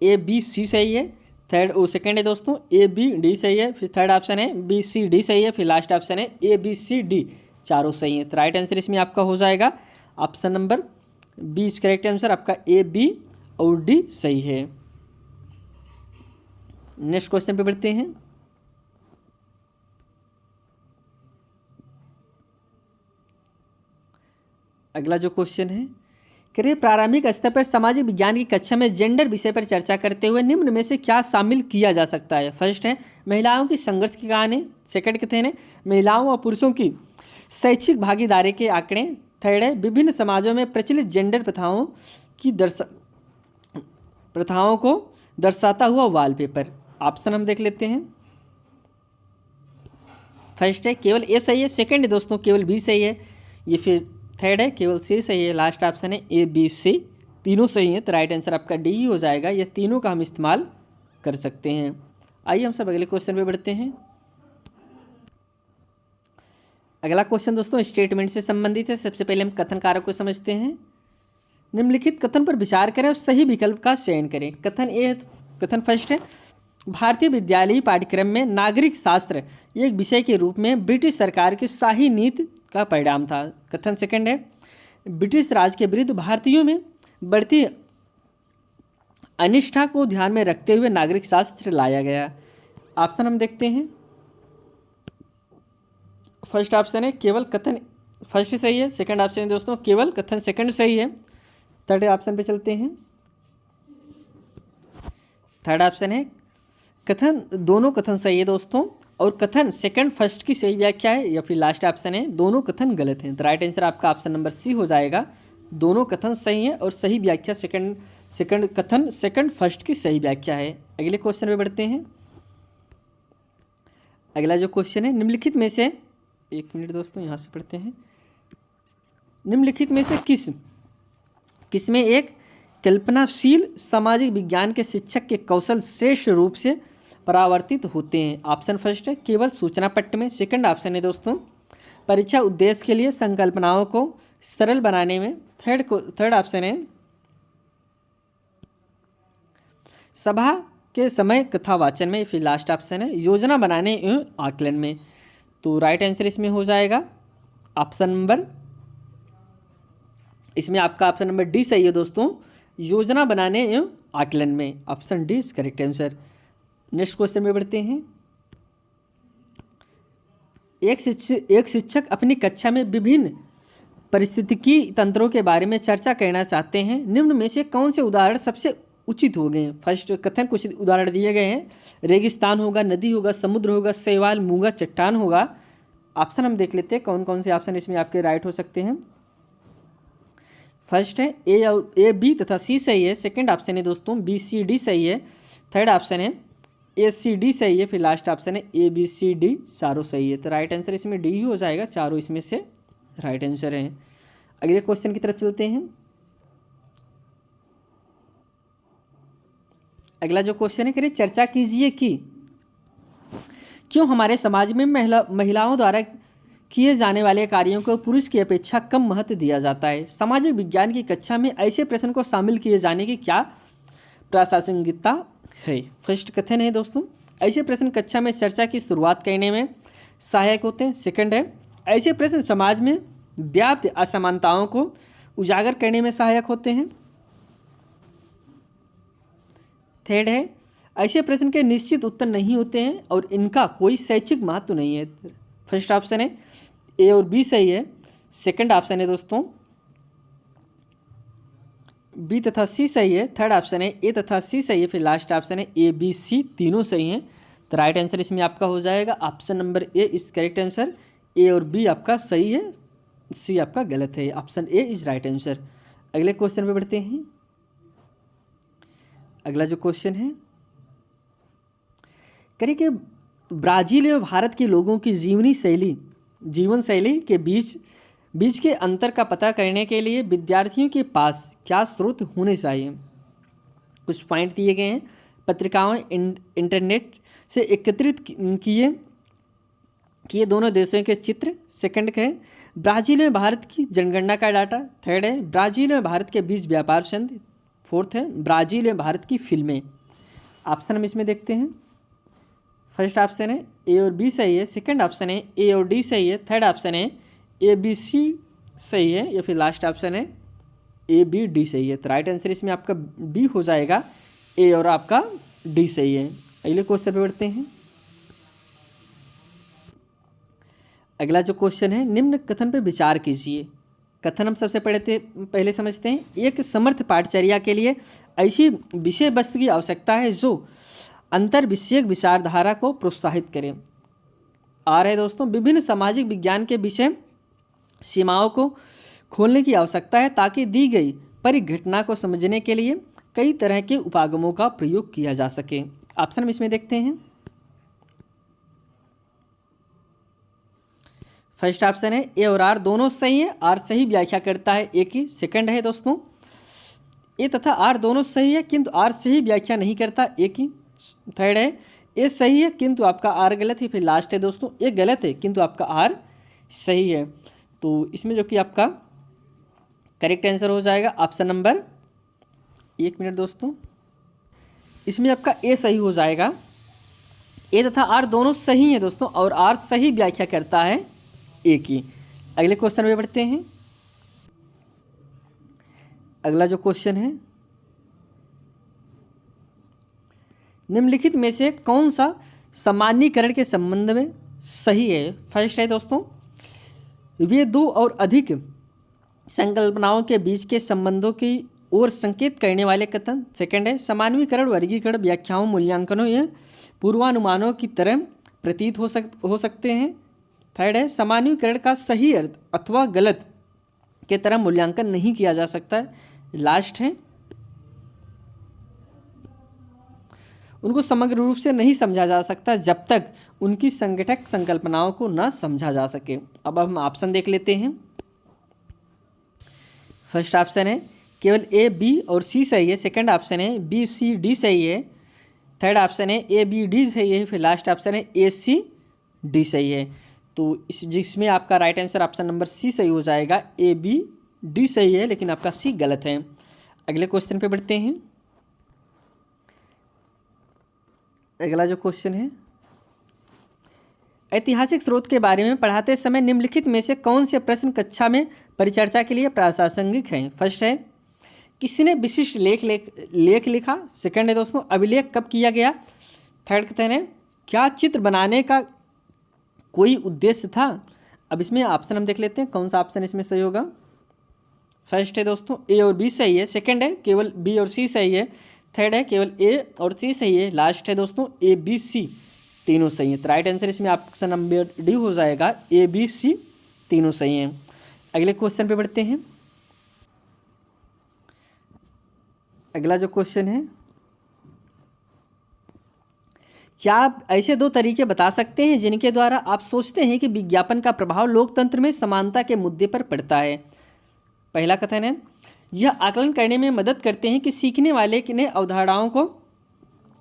ए बी सी सही है, सेकंड है दोस्तों ए बी डी सही है, फिर थर्ड ऑप्शन है बी सी डी सही है, फिर लास्ट ऑप्शन है ए बी सी डी चारों सही है। तो राइट आंसर इसमें आपका हो जाएगा option number B is correct answer. आपका ए बी और डी सही है। नेक्स्ट क्वेश्चन पे बढ़ते हैं। अगला जो क्वेश्चन है, करिए प्रारंभिक स्तर पर सामाजिक विज्ञान की कक्षा में जेंडर विषय पर चर्चा करते हुए निम्न में से क्या शामिल किया जा सकता है। फर्स्ट है महिलाओं की संघर्ष की कहानी, सेकंड कहते हैं महिलाओं और पुरुषों की शैक्षिक भागीदारी के आंकड़े, थर्ड है विभिन्न समाजों में प्रचलित जेंडर प्रथाओं को दर्शाता हुआ वॉलपेपर। ऑप्शन हम देख लेते हैं। फर्स्ट है केवल ए सही है, सेकंड है दोस्तों केवल बी सही है, ये फिर थर्ड है केवल सी सही है, लास्ट ऑप्शन है ए बी सी तीनों सही है। तो राइट आंसर आपका डी ही हो जाएगा। ये तीनों का हम इस्तेमाल कर सकते हैं। आइए हम सब अगले क्वेश्चन पे बढ़ते हैं। अगला क्वेश्चन दोस्तों स्टेटमेंट से संबंधित है। सबसे पहले हम कथन कारक को समझते हैं। निम्नलिखित कथन पर विचार करें और सही विकल्प का चयन करें। कथन फर्स्ट है भारतीय विद्यालयी पाठ्यक्रम में नागरिक शास्त्र एक विषय के रूप में ब्रिटिश सरकार की शाही नीति का परिणाम था। कथन सेकंड है ब्रिटिश राज के विरुद्ध भारतीयों में बढ़ती अनिष्ठा को ध्यान में रखते हुए नागरिक शास्त्र लाया गया। ऑप्शन हम देखते हैं। फर्स्ट ऑप्शन है केवल कथन फर्स्ट सही है, सेकंड ऑप्शन है दोस्तों केवल कथन सेकंड सही है। थर्ड ऑप्शन पे चलते हैं। थर्ड ऑप्शन है दोनों कथन सही है दोस्तों और कथन सेकंड फर्स्ट की सही व्याख्या है, या फिर लास्ट ऑप्शन है दोनों कथन गलत हैं। तो राइट आंसर आपका ऑप्शन नंबर सी हो जाएगा। दोनों कथन सही हैं और सही व्याख्या कथन सेकंड फर्स्ट की सही व्याख्या है। अगले क्वेश्चन पे बढ़ते हैं। अगला जो क्वेश्चन है निम्नलिखित में से एक मिनट दोस्तों यहाँ से पढ़ते हैं। निम्नलिखित में से किसमें एक कल्पनाशील सामाजिक विज्ञान के शिक्षक के कौशल श्रेष्ठ रूप से परावर्तित होते हैं। ऑप्शन फर्स्ट है केवल सूचना पट्ट में, सेकंड ऑप्शन है दोस्तों परीक्षा उद्देश्य के लिए संकल्पनाओं को सरल बनाने में, थर्ड ऑप्शन है सभा के समय कथावाचन में, फिर लास्ट ऑप्शन है योजना बनाने एवं आकलन में। तो राइट आंसर इसमें हो जाएगा ऑप्शन नंबर इसमें आपका ऑप्शन नंबर डी सही है दोस्तों। योजना बनाने एवं आकलन में। Option D is correct answer. Next question में बढ़ते हैं। एक शिक्षक अपनी कक्षा में विभिन्न पारिस्थितिकी तंत्रों के बारे में चर्चा करना चाहते हैं। निम्न में से कौन से उदाहरण सबसे उचित हो गए हैं? फर्स्ट कथन कुछ उदाहरण दिए गए हैं। रेगिस्तान होगा, नदी होगा, समुद्र होगा, शैवाल, मूंगा, चट्टान होगा। ऑप्शन हम देख लेते हैं कौन कौन से ऑप्शन इसमें आपके राइट हो सकते हैं। फर्स्ट है ए बी तथा सी सही है। सेकंड ऑप्शन है दोस्तों बी सी डी सही है। थर्ड ऑप्शन है ए सी डी सही है। फिर लास्ट ऑप्शन है ए बी सी डी चारों सही है। तो राइट आंसर इसमें डी ही हो जाएगा, चारों इसमें से राइट आंसर है। अगले क्वेश्चन की तरफ चलते हैं। अगला जो क्वेश्चन है करिए चर्चा कीजिए कि क्यों हमारे समाज में महिलाओं द्वारा किए जाने वाले कार्यों को पुरुष की अपेक्षा कम महत्व दिया जाता है। सामाजिक विज्ञान की कक्षा में ऐसे प्रश्न को शामिल किए जाने की क्या प्रासंगिकता है? फर्स्ट कथन है दोस्तों, ऐसे प्रश्न कक्षा में चर्चा की शुरुआत करने में सहायक होते हैं। सेकंड है ऐसे प्रश्न समाज में व्याप्त असमानताओं को उजागर करने में सहायक होते हैं। थर्ड है ऐसे प्रश्न के निश्चित उत्तर नहीं होते हैं और इनका कोई शैक्षिक महत्व नहीं है। फर्स्ट ऑप्शन है ए और बी सही है। सेकंड ऑप्शन है दोस्तों बी तथा सी सही है। थर्ड ऑप्शन है ए तथा सी सही है। फिर लास्ट ऑप्शन है ए बी सी तीनों सही हैं। तो राइट आंसर इसमें आपका हो जाएगा option number A is correct answer. A और बी आपका सही है, सी आपका गलत है। Option A is right answer. अगले क्वेश्चन पे बढ़ते हैं। अगला जो क्वेश्चन है करिए कि ब्राज़ील और भारत के लोगों की जीवन शैली के बीच के अंतर का पता करने के लिए विद्यार्थियों के पास क्या स्रोत होने चाहिए? कुछ पॉइंट दिए गए हैं। पत्रिकाओं, इंटरनेट से एकत्रित किए दोनों देशों के चित्र। सेकंड है ब्राज़ील में भारत की जनगणना का डाटा। थर्ड है ब्राज़ील में भारत के बीच व्यापार संधि। फोर्थ है ब्राज़ील में भारत की फिल्में। ऑप्शन हम इसमें देखते हैं। फर्स्ट ऑप्शन है ए और बी सही है। सेकंड ऑप्शन है ए और डी सही है। थर्ड ऑप्शन है ए बी सी सही है या फिर लास्ट ऑप्शन है ए बी डी सही है। तो राइट आंसर इसमें आपका बी हो जाएगा, ए और आपका डी सही है। अगले क्वेश्चन पे बढ़ते हैं। अगला जो क्वेश्चन है निम्न कथन पे विचार कीजिए। कथन हम सबसे पहले समझते हैं। एक समर्थ पाठचर्या के लिए ऐसी विषय वस्तु की आवश्यकता है जो अंतर विषयक विचारधारा को प्रोत्साहित करें। आ रहे दोस्तों विभिन्न सामाजिक विज्ञान के विषय सीमाओं को खोलने की आवश्यकता है ताकि दी गई परिघटना को समझने के लिए कई तरह के उपागमों का प्रयोग किया जा सके। ऑप्शन हम इसमें देखते हैं। फर्स्ट ऑप्शन है ए और आर दोनों सही है। आर सही व्याख्या करता है ए की। सेकंड है दोस्तों ए तथा आर दोनों सही है किंतु आर सही व्याख्या नहीं करता ए की। थर्ड है ए सही है किंतु आपका आर गलत है। फिर लास्ट है दोस्तों ए गलत है किंतु आपका आर सही है। तो इसमें जो कि आपका करेक्ट आंसर हो जाएगा ऑप्शन नंबर, एक मिनट दोस्तों, इसमें आपका ए सही हो जाएगा। ए तथा आर दोनों सही है दोस्तों और आर सही व्याख्या करता है ए की। अगले क्वेश्चन में बढ़ते हैं। अगला जो क्वेश्चन है निम्नलिखित में से कौन सा सामान्यीकरण के संबंध में सही है? फर्स्ट है दोस्तों वे दो और अधिक संकल्पनाओं के बीच के संबंधों की ओर संकेत करने वाले कथन। सेकंड है सामान्यीकरण वर्गीकरण व्याख्याओं मूल्यांकनों या पूर्वानुमानों की तरह प्रतीत हो सकते हैं। थर्ड है सामान्यीकरण का सही अर्थ अथवा गलत के तरह मूल्यांकन नहीं किया जा सकता। लास्ट है उनको समग्र रूप से नहीं समझा जा सकता जब तक उनकी संगठक संकल्पनाओं को न समझा जा सके। अब हम ऑप्शन देख लेते हैं। फर्स्ट ऑप्शन है केवल ए बी और सी सही है। सेकंड ऑप्शन है बी सी डी सही है। थर्ड ऑप्शन है ए बी डी सही है। फिर लास्ट ऑप्शन है ए सी डी सही है। तो जिसमें आपका right answer option number C सही हो जाएगा। ए बी डी सही है लेकिन आपका सी गलत है। अगले क्वेश्चन पे बढ़ते हैं। अगला जो क्वेश्चन है ऐतिहासिक स्रोत के बारे में पढ़ाते समय निम्नलिखित में से कौन से प्रश्न कक्षा में परिचर्चा के लिए प्रासंगिक हैं? फर्स्ट है किसने विशिष्ट लेख लिखा। सेकंड है दोस्तों, अभिलेख कब किया गया। थर्ड कहते हैं क्या चित्र बनाने का कोई उद्देश्य था। अब इसमें ऑप्शन हम देख लेते हैं कौन सा ऑप्शन इसमें सही होगा। फर्स्ट है दोस्तों ए और बी सही है, सेकंड है केवल बी और सी सही है, थर्ड है केवल ए और सी सही है, लास्ट है दोस्तों ए बी सी तीनों सही है। तो राइट आंसर इसमें ऑप्शन नंबर डी हो जाएगा, ए बी सी तीनों सही हैं। अगले क्वेश्चन पे बढ़ते हैं। अगला जो क्वेश्चन है, क्या आप ऐसे दो तरीके बता सकते हैं जिनके द्वारा आप सोचते हैं कि विज्ञापन का प्रभाव लोकतंत्र में समानता के मुद्दे पर पड़ता है। पहला कथन है यह आकलन करने में मदद करते हैं कि सीखने वाले ने अवधारणाओं को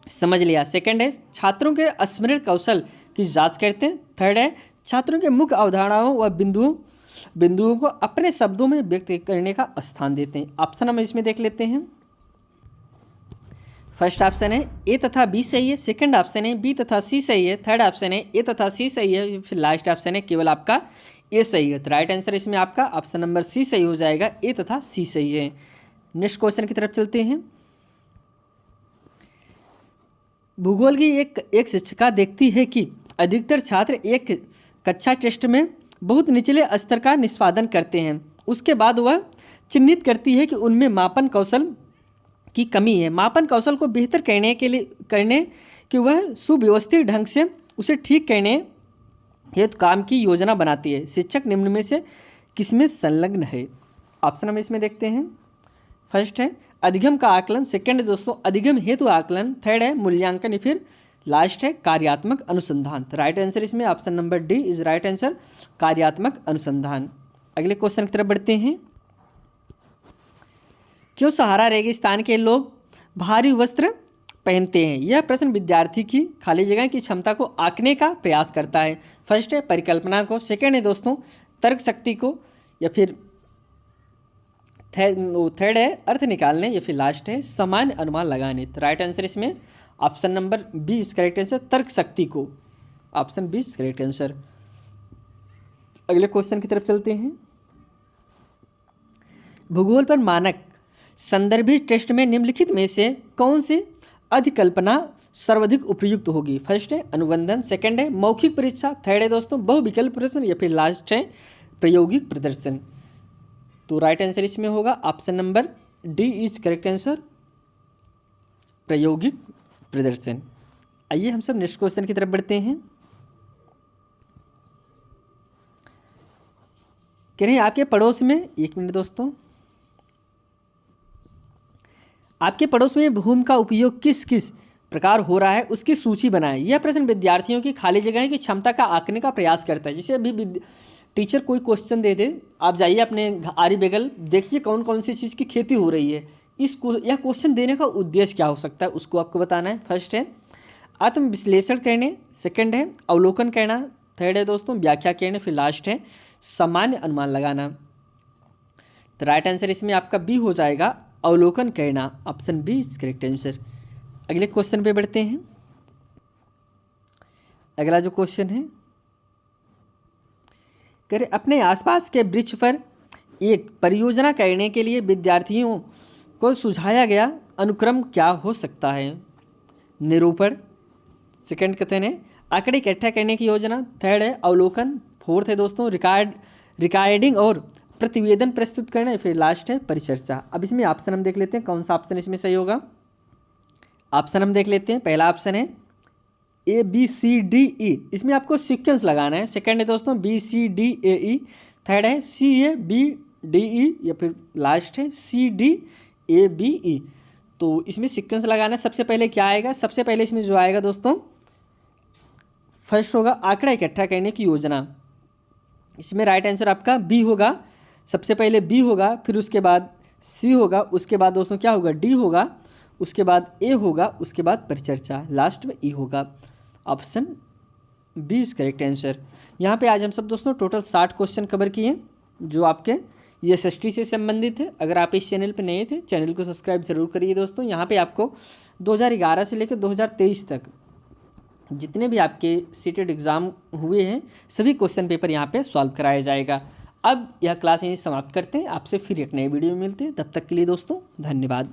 समझ लिया। सेकंड है छात्रों के स्मरण कौशल की जांच करते हैं। थर्ड है छात्रों के मुख्य अवधारणाओं व बिंदुओं को अपने शब्दों में व्यक्त करने का स्थान देते हैं। ऑप्शन हम इसमें देख लेते हैं। फर्स्ट ऑप्शन है ए तथा बी सही है, सेकंड ऑप्शन है बी तथा सी सही है, थर्ड ऑप्शन है ए तथा सी सही है, फिर लास्ट ऑप्शन है केवल आपका ए सही है। तो राइट आंसर इसमें आपका ऑप्शन नंबर सी सही हो जाएगा, ए तथा सी सही है। नेक्स्ट क्वेश्चन की तरफ चलते हैं। भूगोल की एक शिक्षिका देखती है कि अधिकतर छात्र एक कक्षा टेस्ट में बहुत निचले स्तर का निष्पादन करते हैं। उसके बाद वह चिन्हित करती है कि उनमें मापन कौशल की कमी है। मापन कौशल को बेहतर करने कि वह सुव्यवस्थित ढंग से उसे ठीक करने हेतु काम की योजना बनाती है। शिक्षक निम्न में से किसमें संलग्न है। ऑप्शन हम इसमें देखते हैं। फर्स्ट है अधिगम का आकलन, सेकंड है दोस्तों अधिगम हेतु आकलन, थर्ड है मूल्यांकन, या फिर लास्ट है कार्यात्मक अनुसंधान। तो राइट आंसर इसमें option number D is right answer, कार्यात्मक अनुसंधान। अगले क्वेश्चन की तरफ बढ़ते हैं। क्यों सहारा रेगिस्तान के लोग भारी वस्त्र पहनते हैं। यह प्रश्न विद्यार्थी की खाली जगह की क्षमता को आंकने का प्रयास करता है। फर्स्ट है परिकल्पना को, सेकंड है दोस्तों तर्क शक्ति को, या फिर थर्ड है अर्थ निकालने, या फिर लास्ट है सामान्य अनुमान लगाने। तो राइट आंसर इसमें option number B is correct answer, तर्क शक्ति को। Option B is correct answer. अगले क्वेश्चन की तरफ चलते हैं। भूगोल पर मानक संदर्भित टेस्ट में निम्नलिखित में से कौन सी अधिकल्पना सर्वाधिक उपयुक्त होगी। फर्स्ट है अनुबंधन, सेकंड है मौखिक परीक्षा, थर्ड है दोस्तों बहुविकल्प प्रश्न, या फिर लास्ट है प्रायोगिक प्रदर्शन। तो राइट आंसर इसमें होगा option number D is correct answer, प्रायोगिक प्रदर्शन। आइए हम सब नेक्स्ट क्वेश्चन की तरफ बढ़ते हैं। कह रहे हैं आपके पड़ोस में, एक मिनट दोस्तों, आपके पड़ोस में भूमि का उपयोग किस किस प्रकार हो रहा है उसकी सूची बनाएं। यह प्रश्न विद्यार्थियों की खाली जगह की क्षमता का आंकने का प्रयास करता है। जैसे अभी टीचर कोई क्वेश्चन दे दे, आप जाइए अपने आरी बगल देखिए कौन कौन सी चीज़ की खेती हो रही है, यह क्वेश्चन देने का उद्देश्य क्या हो सकता है उसको आपको बताना है। फर्स्ट है आत्म विश्लेषण करने, सेकंड है अवलोकन करना, थर्ड है दोस्तों व्याख्या करने, फिर लास्ट है सामान्य अनुमान लगाना। तो राइट आंसर इसमें आपका बी हो जाएगा, अवलोकन करना। Option B is correct answer. अगले क्वेश्चन पे बढ़ते हैं। अगला जो क्वेश्चन है, करें अपने आसपास के वृक्ष पर एक परियोजना करने के लिए विद्यार्थियों को सुझाया गया अनुक्रम क्या हो सकता है। निरूपण, सेकंड कथन है आंकड़े इकट्ठा करने की योजना, थर्ड है अवलोकन, फोर्थ है दोस्तों रिकॉर्डिंग और प्रतिवेदन प्रस्तुत करना, फिर लास्ट है परिचर्चा। अब इसमें ऑप्शन हम देख लेते हैं कौन सा ऑप्शन इसमें सही होगा। ऑप्शन हम देख लेते हैं। पहला ऑप्शन है ए बी सी डी ई, इसमें आपको सीक्वेंस लगाना है। सेकंड है दोस्तों B C D A E, third है C A B D E, या फिर लास्ट है सी डी ए बी ई। तो इसमें सीक्वेंस लगाना है। सबसे पहले क्या आएगा, सबसे पहले इसमें जो आएगा दोस्तों फर्स्ट होगा आंकड़ा इकट्ठा करने की योजना। इसमें राइट आंसर आपका बी होगा। सबसे पहले बी होगा, फिर उसके बाद सी होगा, उसके बाद दोस्तों क्या होगा डी होगा, उसके बाद ए होगा, उसके बाद परिचर्चा, लास्ट में ई होगा। Option B is correct answer. यहाँ पे आज हम सब दोस्तों टोटल 60 क्वेश्चन कवर किए जो आपके ये एसएसटी से संबंधित है। अगर आप इस चैनल पर नए थे, चैनल को सब्सक्राइब जरूर करिए दोस्तों। यहाँ पे आपको 2011 से लेकर 2023 तक जितने भी आपके सीटेट एग्ज़ाम हुए हैं सभी क्वेश्चन पेपर यहाँ पे सॉल्व कराया जाएगा। अब यह क्लास यहीं समाप्त करते हैं, आपसे फिर एक नए वीडियो में मिलते हैं। तब तक के लिए दोस्तों धन्यवाद।